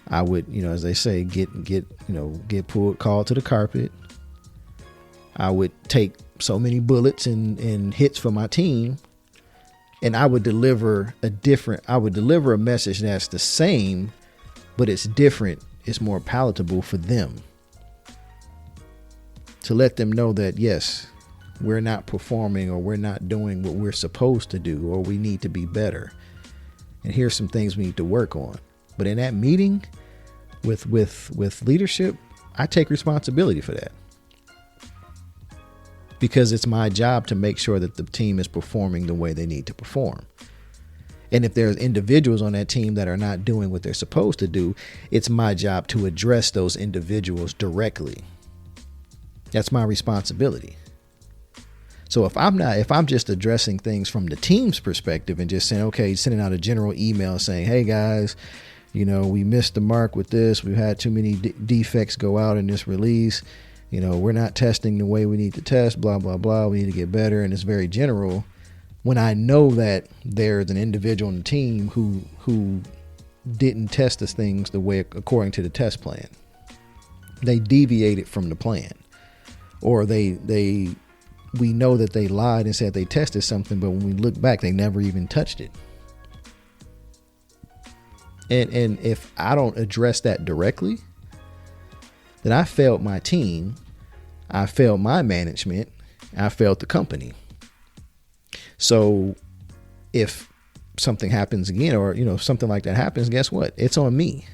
I would, as they say, get called to the carpet. I would take so many bullets and hits for my team, and I would deliver a message that's the same, but it's different. It's more palatable for them, to let them know that, yes, we're not performing, or we're not doing what we're supposed to do, or we need to be better. And here's some things we need to work on. But in that meeting with leadership, I take responsibility for that, because it's my job to make sure that the team is performing the way they need to perform. And if there's individuals on that team that are not doing what they're supposed to do, it's my job to address those individuals directly. That's my responsibility. So if I'm just addressing things from the team's perspective and just saying, sending out a general email saying, hey guys, we missed the mark with this. We've had too many defects go out in this release. We're not testing the way we need to test, blah, blah, blah. We need to get better. And it's very general. When I know that there's an individual on the team who didn't test the things the way according to the test plan, they deviated from the plan, or we know that they lied and said they tested something, but when we look back, they never even touched it. And if I don't address that directly, then I failed my team, I failed my management, I failed the company. So if something happens again, or, something like that happens, guess what? It's on me.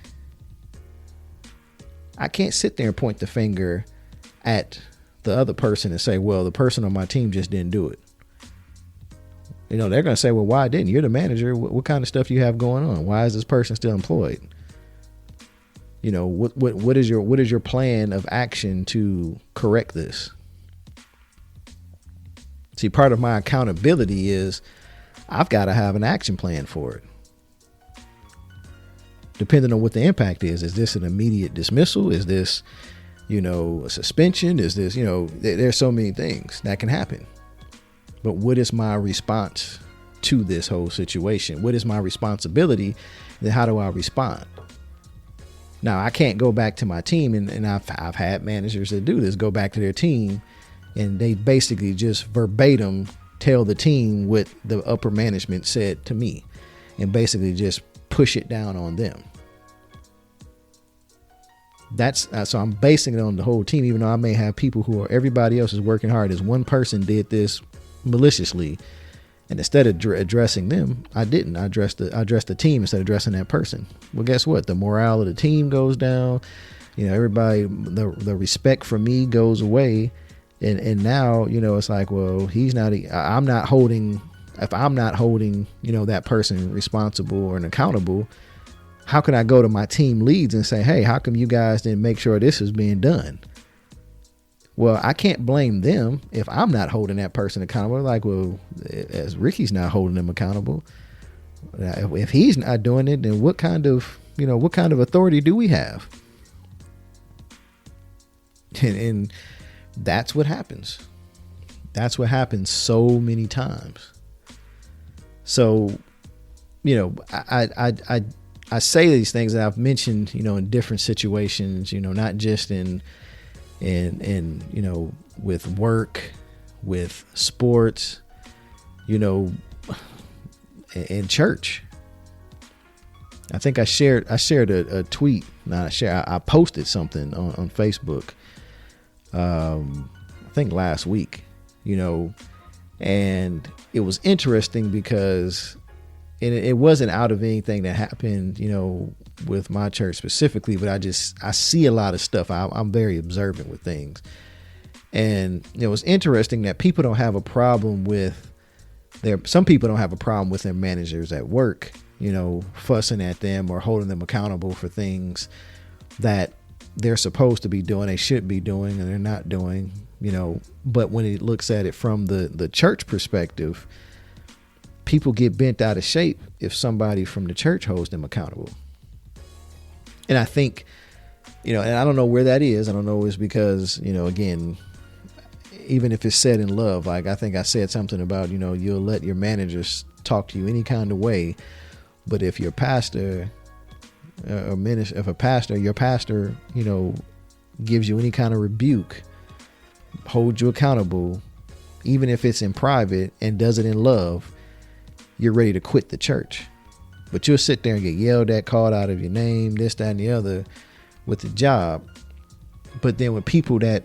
I can't sit there and point the finger at the other person and say, well, the person on my team just didn't do it. They're going to say, well, why didn't you? You're the manager. What kind of stuff do you have going on? Why is this person still employed? What is your plan of action to correct this? See, part of my accountability is I've got to have an action plan for it. Depending on what the impact is. Is this an immediate dismissal? Is this, a suspension? Is this, there's so many things that can happen. But what is my response to this whole situation? What is my responsibility? Then how do I respond? Now, I can't go back to my team, and I've had managers that do this, go back to their team, and they basically just verbatim tell the team what the upper management said to me, and basically just push it down on them. So I'm basing it on the whole team, even though I may have people everybody else is working hard. As one person did this maliciously, and instead of addressing them, I didn't. I addressed the team instead of addressing that person. Well, guess what? The morale of the team goes down. everybody, the respect for me goes away. And now, it's like, well, I'm not holding that person responsible or accountable. How can I go to my team leads and say, hey, how come you guys didn't make sure this is being done? Well, I can't blame them if I'm not holding that person accountable. Like, well, as Rickey's not holding them accountable, if he's not doing it, then what kind of authority do we have? And that's what happens. That's what happens so many times. So, I say these things that I've mentioned, in different situations, not just in with work, with sports, in church. I think I shared a tweet. I posted something on Facebook. I think last week, and it was interesting because it wasn't out of anything that happened, with my church specifically, but I see a lot of stuff. I'm very observant with things. And it was interesting that people don't have a problem with some people don't have a problem with their managers at work, fussing at them or holding them accountable for things that they're supposed to be doing, they should be doing, and they're not doing, but when it looks at it from the church perspective, people get bent out of shape if somebody from the church holds them accountable. And I think, and I don't know where that is. I don't know, it's because, again, even if it's said in love, like I think I said something about, you'll let your managers talk to you any kind of way. But if your pastor or minister, your pastor, gives you any kind of rebuke, holds you accountable, even if it's in private and does it in love, you're ready to quit the church. But you'll sit there and get yelled at, called out of your name, this, that, and the other with the job. But then with people that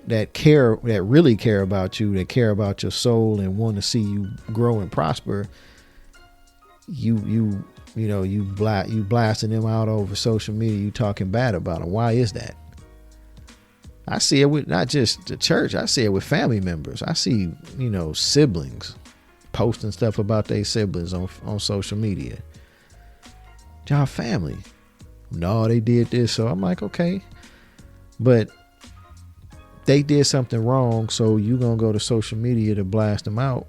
really care about you, that care about your soul and want to see you grow and prosper, you blasting them out over social media, you talking bad about them. Why is that? I see it with not just the church. I see it with family members. I see, siblings posting stuff about their siblings on social media. Y'all family. No, they did this. So I'm like, okay, but they did something wrong. So you going to go to social media to blast them out.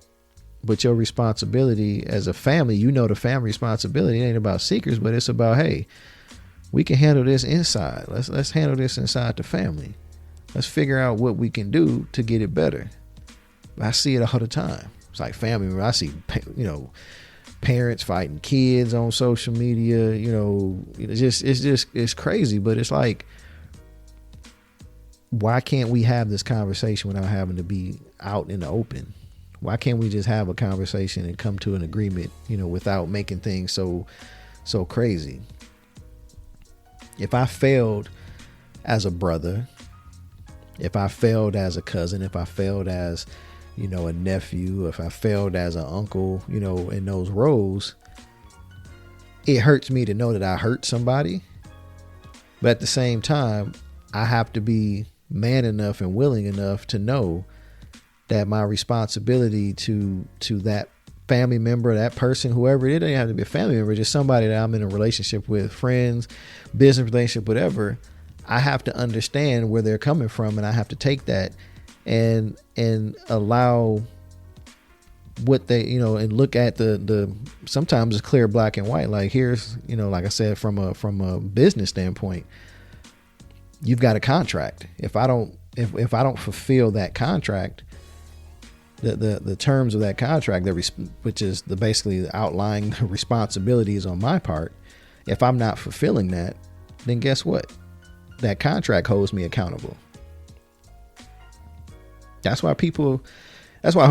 But your responsibility as a family, the family responsibility ain't about secrets, but it's about, hey, we can handle this inside. Let's handle this inside the family. Let's figure out what we can do to get it better. I see it all the time. It's like family. I see, parents fighting kids on social media. It's crazy. But it's like, why can't we have this conversation without having to be out in the open? Why can't we just have a conversation and come to an agreement, without making things so crazy? If I failed as a brother, if I failed as a cousin, if I failed as, a nephew, if I failed as an uncle, in those roles, it hurts me to know that I hurt somebody. But at the same time, I have to be man enough and willing enough to know that my responsibility to that family member, that person, whoever it is, doesn't have to be a family member, just somebody that I'm in a relationship with, friends, business relationship, whatever. I have to understand where they're coming from, and I have to take that and allow what they, and look at the sometimes it's clear black and white. Like here's, like I said, from a business standpoint, you've got a contract. If I don't fulfill that contract, the terms of that contract, which is basically outlining the responsibilities on my part, if I'm not fulfilling that, then guess what? That contract holds me accountable. That's why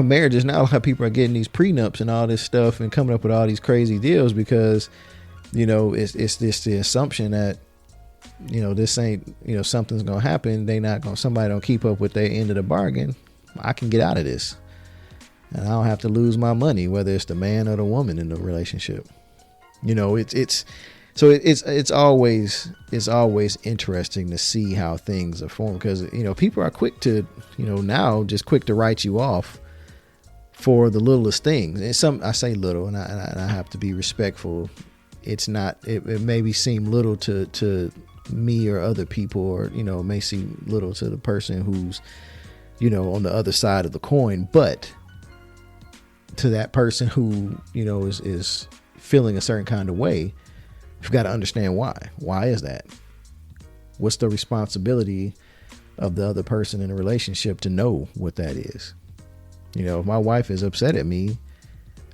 marriages now, a lot of people are getting these prenups and all this stuff and coming up with all these crazy deals because, it's this the assumption that, this ain't, something's going to happen. Somebody don't keep up with their end of the bargain. I can get out of this. And I don't have to lose my money, whether it's the man or the woman in the relationship. So it's always interesting to see how things are formed, because people are quick to now just quick to write you off for the littlest things. And I say little, and I have to be respectful. It's not. It maybe seem little to me or other people, or it may seem little to the person who's on the other side of the coin, but to that person who is feeling a certain kind of way, you've got to understand why. Why is that? What's the responsibility of the other person in a relationship to know what that is? If my wife is upset at me,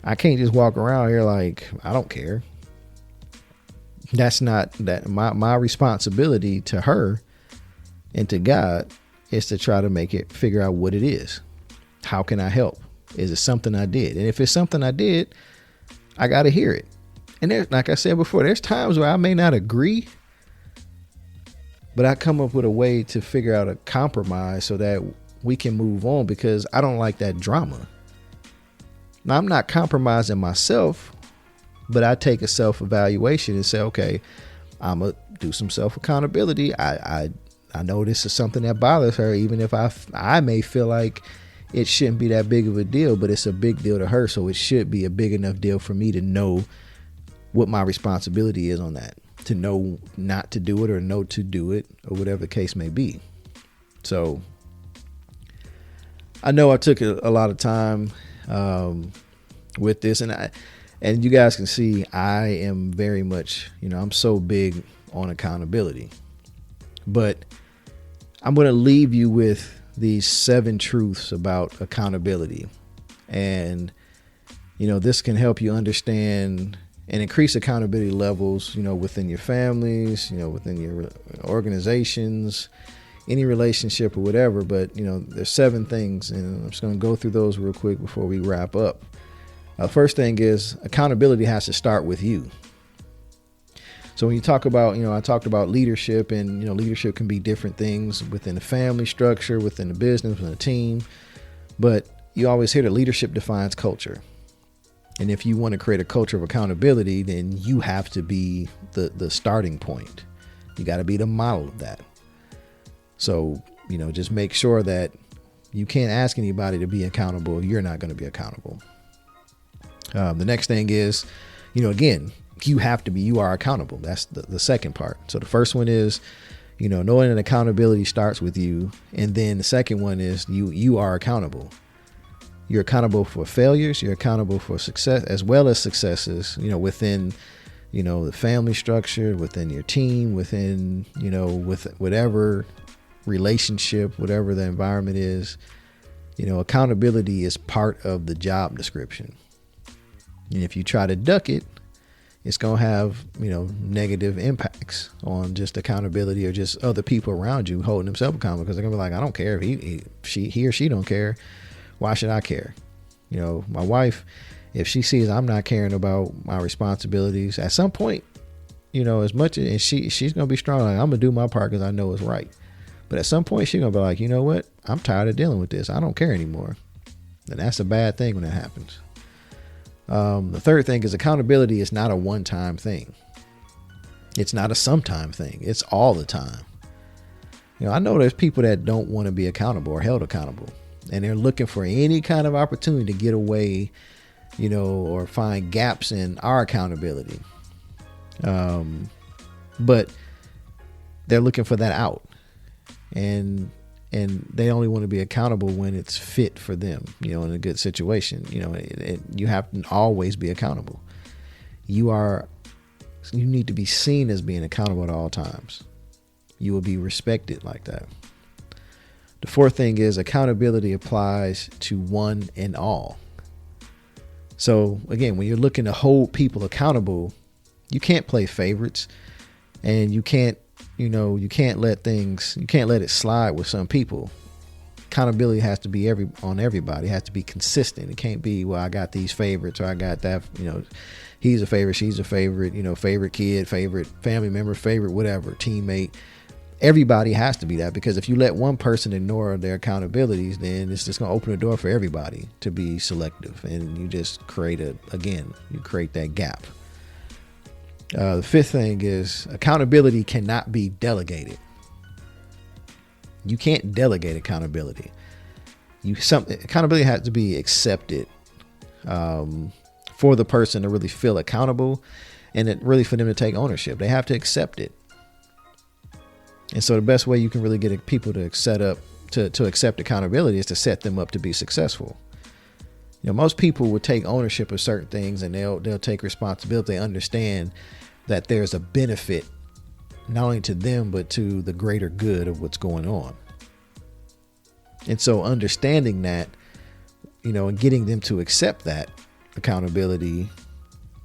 I can't just walk around here like I don't care. That's not that my responsibility to her and to God is to try to figure out what it is. How can I help? Is it something I did? And if it's something I did, I got to hear it. And there's, like I said before, there's times where I may not agree, but I come up with a way to figure out a compromise so that we can move on, because I don't like that drama. Now, I'm not compromising myself, but I take a self-evaluation and say, okay, I'm going to do some self-accountability. I know this is something that bothers her, even if I may feel like it shouldn't be that big of a deal, but it's a big deal to her. So it should be a big enough deal for me to know what my responsibility is on that, to know not to do it or know to do it, or whatever the case may be. So I know I took a lot of time with this, and you guys can see I am very much, I'm so big on accountability. But I'm going to leave you with these 7 truths about accountability. And, this can help you understand and increase accountability levels, within your families, within your organizations, any relationship or whatever. But, there's 7 things, and I'm just going to go through those real quick before we wrap up. First thing is, accountability has to start with you. So when you talk about, I talked about leadership, and, leadership can be different things within the family structure, within the business, within a team. But you always hear that leadership defines culture. And if you want to create a culture of accountability, then you have to be the starting point. You got to be the model of that. So, just make sure that you can't ask anybody to be accountable if you're not going to be accountable. The next thing is, again, you are accountable. That's the second part. So the first one is, knowing that accountability starts with you. And then the second one is you are accountable. You're accountable for failures. You're accountable for success as well as successes, within, the family structure, within your team, within, with whatever relationship, whatever the environment is. Accountability is part of the job description. And if you try to duck it, it's going to have, negative impacts on just accountability, or just other people around you holding themselves accountable, because they're going to be like, I don't care if he or she don't care. Why should I care? My wife, if she sees I'm not caring about my responsibilities at some point, as much as she's going to be strong, like, I'm going to do my part because I know it's right. But at some point she's going to be like, you know what? I'm tired of dealing with this. I don't care anymore. And that's a bad thing when that happens. The third thing is, accountability is not a one-time thing. It's not a sometime thing. It's all the time. I know there's people that don't want to be accountable or held accountable, and they're looking for any kind of opportunity to get away, or find gaps in our accountability. But they're looking for that out, and they only want to be accountable when it's fit for them, in a good situation. You have to always be accountable. You need to be seen as being accountable at all times. You will be respected like that. The fourth thing is, accountability applies to one and all. So again, when you're looking to hold people accountable, you can't play favorites, and you can't let it slide with some people. Accountability has to be on everybody. It has to be consistent. It can't be, well, I got these favorites, or I got that, he's a favorite, she's a favorite, favorite kid, favorite family member, favorite whatever, teammate. Everybody has to be that, because if you let one person ignore their accountabilities, then it's just going to open the door for everybody to be selective, and you just create that gap. The fifth thing is accountability cannot be delegated. You can't delegate accountability. Accountability has to be accepted for the person to really feel accountable, and really for them to take ownership. They have to accept it. And so the best way you can really get people to accept accountability is to set them up to be successful. Most people would take ownership of certain things, and they'll take responsibility. They understand that there's a benefit not only to them, but to the greater good of what's going on. And so understanding that, and getting them to accept that accountability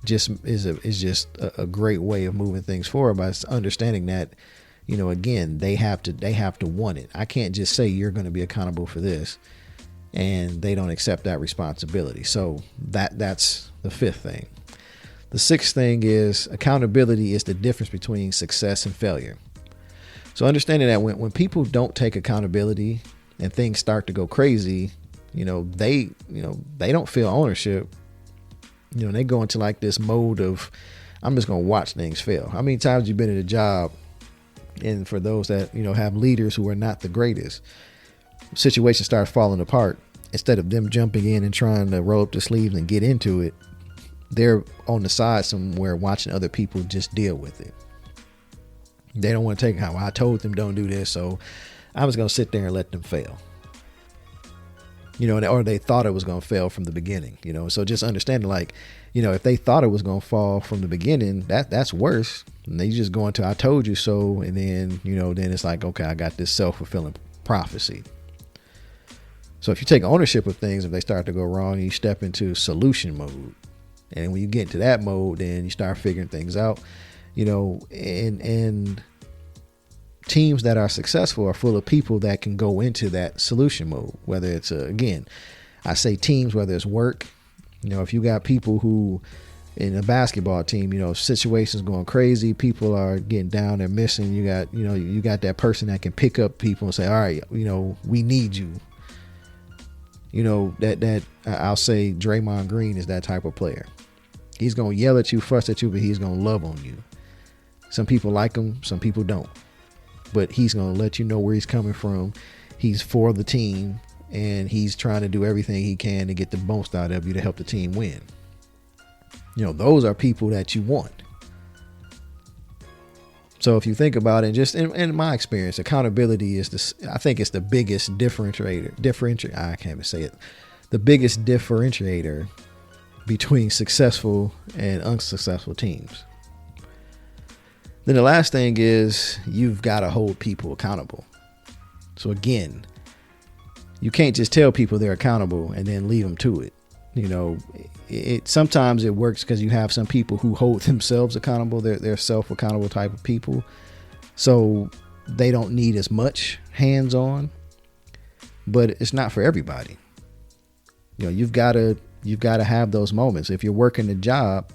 is just a great way of moving things forward, by understanding that, again, they have to want it. I can't just say you're going to be accountable for this and they don't accept that responsibility. So that's the fifth thing. The sixth thing is accountability is the difference between success and failure. So understanding that when people don't take accountability and things start to go crazy, they don't feel ownership. They go into like this mode of, I'm just going to watch things fail. How many times you've been at a job, and for those that, have leaders who are not the greatest, situations start falling apart. Instead of them jumping in and trying to roll up the sleeves and get into it, they're on the side somewhere watching other people just deal with it. They don't want to take how I told them don't do this, so I was going to sit there and let them fail. Or they thought it was going to fail from the beginning, so just understanding, like, if they thought it was going to fall from the beginning, that's worse. And they just go into, I told you so. And then, then it's like, okay, I got this self-fulfilling prophecy. So if you take ownership of things, if they start to go wrong, you step into solution mode. And when you get into that mode, then you start figuring things out, and teams that are successful are full of people that can go into that solution mode, whether it's, again, I say teams, whether it's work, if you got people who in a basketball team, situations going crazy, people are getting down, they're missing. You got that person that can pick up people and say, all right, we need you. That I'll say Draymond Green is that type of player. He's going to yell at you, fuss at you, but he's going to love on you. Some people like him, some people don't. But he's going to let you know where he's coming from. He's for the team, and he's trying to do everything he can to get the most out of you to help the team win. Those are people that you want. So if you think about it, just in my experience, accountability is I think it's the biggest differentiator. I can't even say it. The biggest differentiator between successful and unsuccessful teams. Then the last thing is you've got to hold people accountable. So again, you can't just tell people they're accountable and then leave them to it. Sometimes it works because you have some people who hold themselves accountable. They're self-accountable type of people. So they don't need as much hands-on, but it's not for everybody. You've got to have those moments. If you're working a job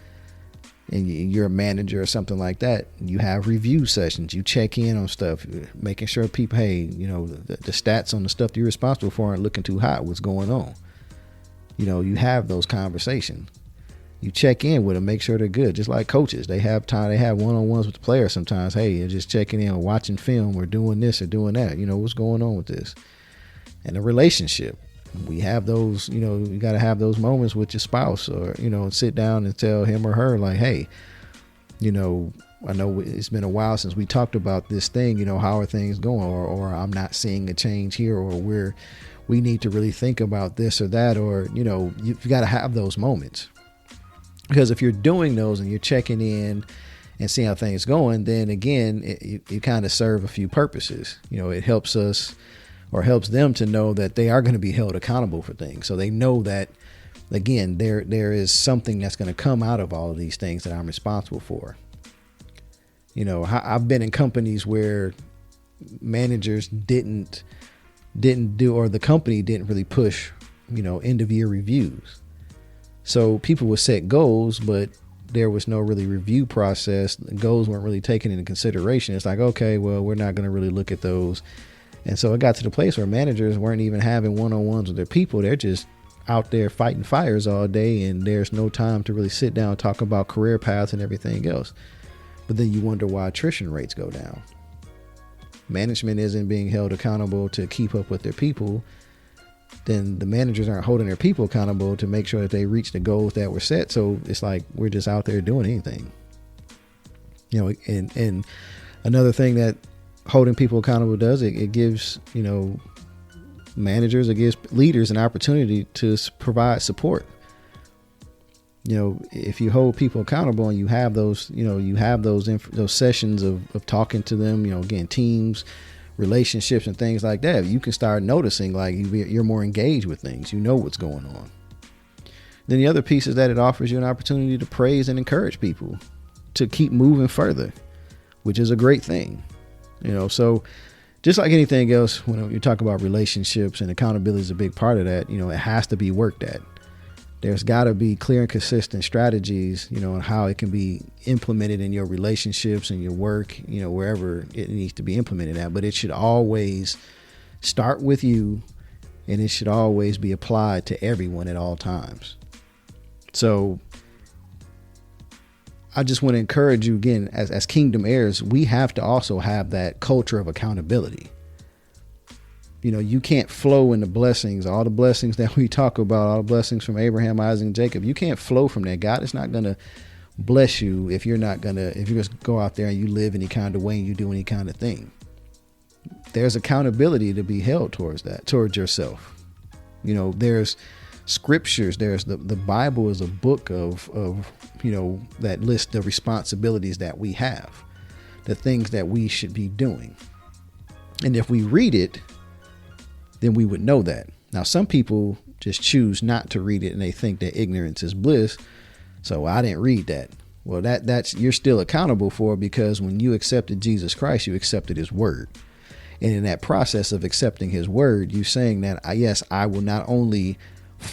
and you're a manager or something like that, you have review sessions. You check in on stuff, making sure people, hey, the stats on the stuff that you're responsible for aren't looking too hot. What's going on? You have those conversations. You check in with them, make sure they're good. Just like coaches, they have time. They have one-on-ones with the players sometimes. Hey, you're just checking in or watching film or doing this or doing that. What's going on with this? And a relationship. We have those, you got to have those moments with your spouse, or, sit down and tell him or her, like, hey, I know it's been a while since we talked about this thing, how are things going? Or I'm not seeing a change here, or we need to really think about this or that, or, you've got to have those moments. Because if you're doing those and you're checking in and seeing how things going, then again, you kind of serve a few purposes. It helps us, or helps them to know that they are going to be held accountable for things. So they know that, again, there is something that's going to come out of all of these things that I'm responsible for. I've been in companies where managers didn't do, or the company didn't really push, end of year reviews. So people would set goals, but there was no really review process. The goals weren't really taken into consideration. It's like, okay, well, we're not going to really look at those. And so it got to the place where managers weren't even having one-on-ones with their people. They're just out there fighting fires all day, and there's no time to really sit down and talk about career paths and everything else. But then you wonder why attrition rates go down. Management isn't being held accountable to keep up with their people. Then the managers aren't holding their people accountable to make sure that they reach the goals that were set. So it's like we're just out there doing anything. And another thing that holding people accountable does, it gives, managers, it gives leaders an opportunity to provide support. If you hold people accountable and you have those, those sessions of talking to them, again, teams, relationships and things like that, you can start noticing like you're more engaged with things, what's going on. Then the other piece is that it offers you an opportunity to praise and encourage people to keep moving further, which is a great thing. So just like anything else, when you talk about relationships, and accountability is a big part of that, it has to be worked at. There's got to be clear and consistent strategies, on how it can be implemented in your relationships and your work, wherever it needs to be implemented at. But it should always start with you, and it should always be applied to everyone at all times. So I just want to encourage you again, as kingdom heirs, we have to also have that culture of accountability. You can't flow in the blessings, all the blessings that we talk about, all the blessings from Abraham, Isaac, and Jacob. You can't flow from that. God is not going to bless you if you just go out there and you live any kind of way and you do any kind of thing. There's accountability to be held towards yourself. There's scriptures. There's the Bible is a book of that lists the responsibilities that we have, the things that we should be doing. And if we read it, then we would know that. Now, some people just choose not to read it and they think that ignorance is bliss. So I didn't read that. Well, that's you're still accountable for, because when you accepted Jesus Christ, you accepted his word. And in that process of accepting his word, you're saying that, yes, I will not only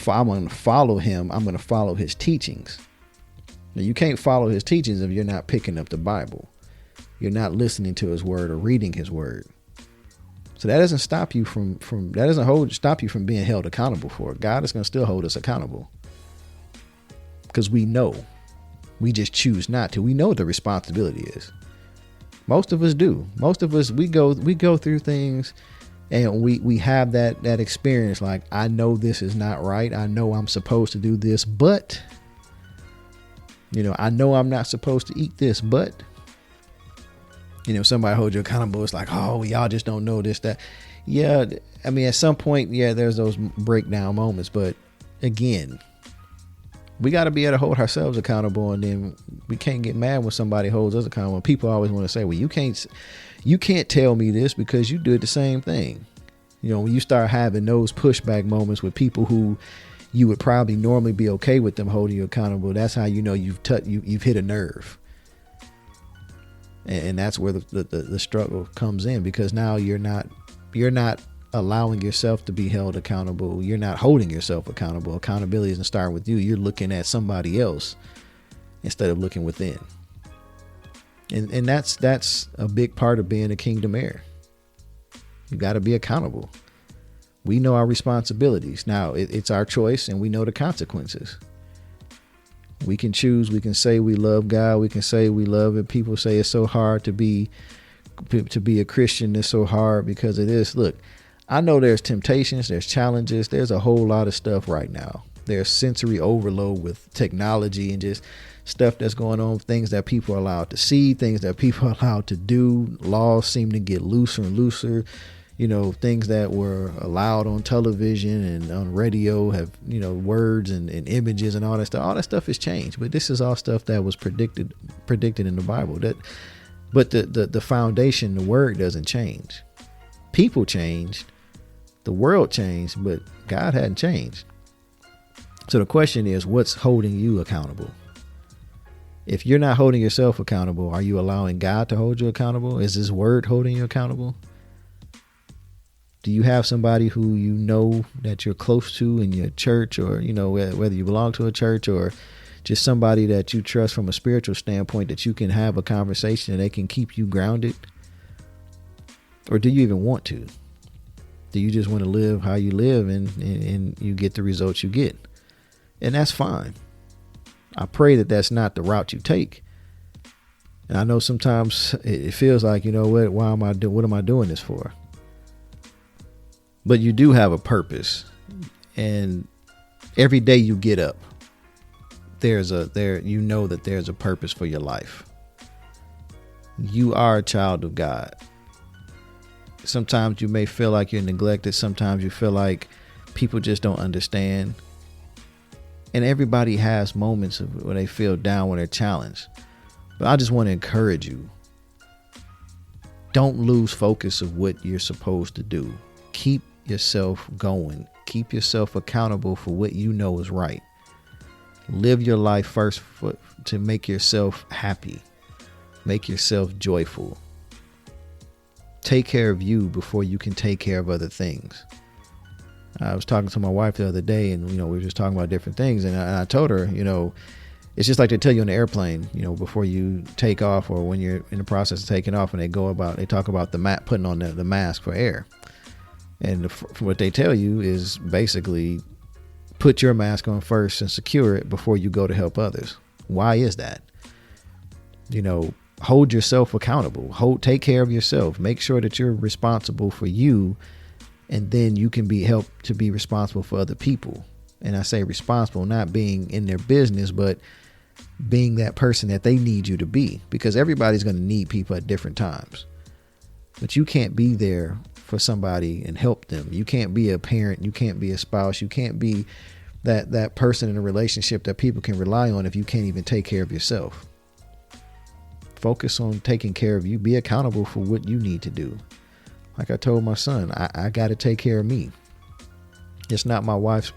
I'm going to follow him, I'm going to follow his teachings. Now, you can't follow his teachings if you're not picking up the Bible. You're not listening to his word or reading his word. So that doesn't stop you stop you from being held accountable for it. God is going to still hold us accountable, because we know. We just choose not to. We know what the responsibility is. Most of us do. Most of us, we go through things and we have that experience. Like, I know this is not right. I know I'm supposed to do this, but I know I'm not supposed to eat this, but somebody holds you accountable. It's like, oh, y'all just don't know this, that. Yeah. I mean, at some point, there's those breakdown moments, but again, we got to be able to hold ourselves accountable, and then we can't get mad when somebody holds us accountable. People always want to say, well, you can't tell me this because you did the same thing. When you start having those pushback moments with people who you would probably normally be okay with them holding you accountable, that's how you've hit a nerve. And that's where the struggle comes in, because now you're not allowing yourself to be held accountable. You're not holding yourself accountable. Accountability doesn't start with you. You're looking at somebody else instead of looking within. And that's a big part of being a kingdom heir. You got to be accountable. We know our responsibilities. Now it's our choice, and we know the consequences. We can choose. We can say we love God. We can say we love it. People say it's so hard to be a Christian. It's so hard because it is. Look, I know there's temptations, there's challenges, there's a whole lot of stuff right now. There's sensory overload with technology and just stuff that's going on, things that people are allowed to see, things that people are allowed to do. Laws seem to get looser and looser. Things that were allowed on television and on radio have, words and images and all that stuff. All that stuff has changed, but this is all stuff that was predicted in the Bible. But the foundation, the word doesn't change. People changed. The world changed, but God hadn't changed. So the question is, what's holding you accountable? If you're not holding yourself accountable, are you allowing God to hold you accountable? Is his word holding you accountable? Do you have somebody who that you're close to in your church, or, whether you belong to a church or just somebody that you trust from a spiritual standpoint, that you can have a conversation and they can keep you grounded? Or do you even want to? Do you just want to live how you live and you get the results you get? And that's fine. I pray that that's not the route you take. And I know sometimes it feels like, you know what, what am I doing this for? But you do have a purpose. And every day you get up, you know that there's a purpose for your life. You are a child of God. Sometimes you may feel like you're neglected. Sometimes you feel like people just don't understand. And everybody has moments when they feel down, when they're challenged. But I just want to encourage you. Don't lose focus of what you're supposed to do. Keep yourself going. Keep yourself accountable for what you know is right. Live your life first to make yourself happy. Make yourself joyful. Take care of you before you can take care of other things. I was talking to my wife the other day, and we were just talking about different things, and I told her, it's just like they tell you on the airplane, before you take off, or when you're in the process of taking off, and they talk about putting on the mask for air. And what they tell you is basically put your mask on first and secure it before you go to help others. Why is that? Hold yourself accountable. Take care of yourself. Make sure that you're responsible for you, and then you can be helped to be responsible for other people. And I say responsible, not being in their business, but being that person that they need you to be, because everybody's going to need people at different times. But you can't be there for somebody and help them. You can't be a parent. You can't be a spouse. You can't be that person in a relationship that people can rely on if you can't even take care of yourself. Focus on taking care of you. Be accountable for what you need to do. Like I told my son, I got to take care of me. It's not my wife's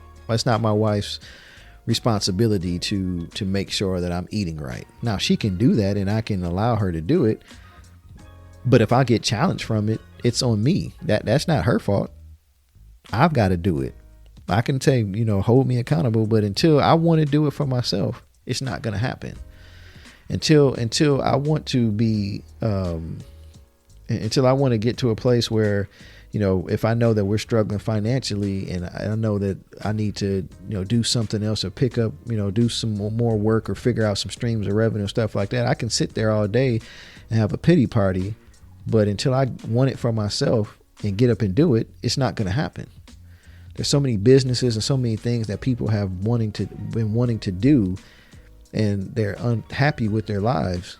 responsibility to make sure that I'm eating right. Now, she can do that, and I can allow her to do it. But if I get challenged from it, it's on me. That's not her fault. I've got to do it. I can say, hold me accountable, but until I want to do it for myself, it's not going to happen. Until I want to be, until I want to get to a place where, if I know that we're struggling financially, and I know that I need to, do something else, or pick up, do some more work, or figure out some streams of revenue, stuff like that. I can sit there all day and have a pity party, but until I want it for myself and get up and do it, it's not going to happen. There's so many businesses and so many things that people have been wanting to do, and they're unhappy with their lives,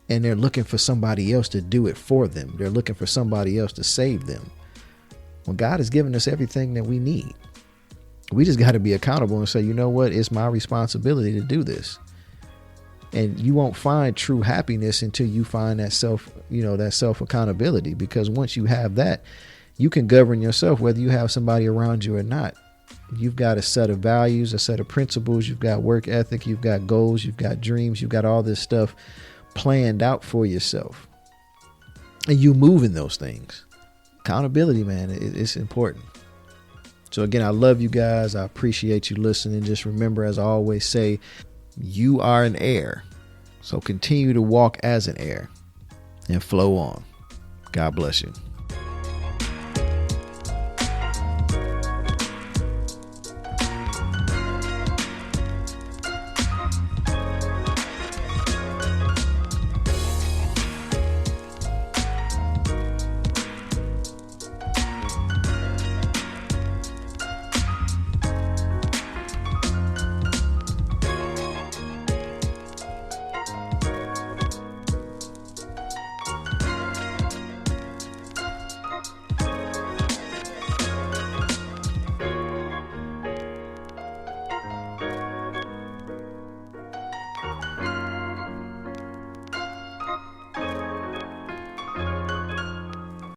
and they're looking for somebody else to do it for them. They're looking for somebody else to save them. Well, God has given us everything that we need. We just got to be accountable and say, you know what? It's my responsibility to do this. And you won't find true happiness until you find that self accountability, because once you have that, you can govern yourself, whether you have somebody around you or not. You've got a set of values, a set of principles. You've got work ethic. You've got goals. You've got dreams. You've got all this stuff planned out for yourself. And you move in those things. Accountability, man, it's important. So again, I love you guys. I appreciate you listening. Just remember, as I always say, you are an heir. So continue to walk as an heir and flow on. God bless you.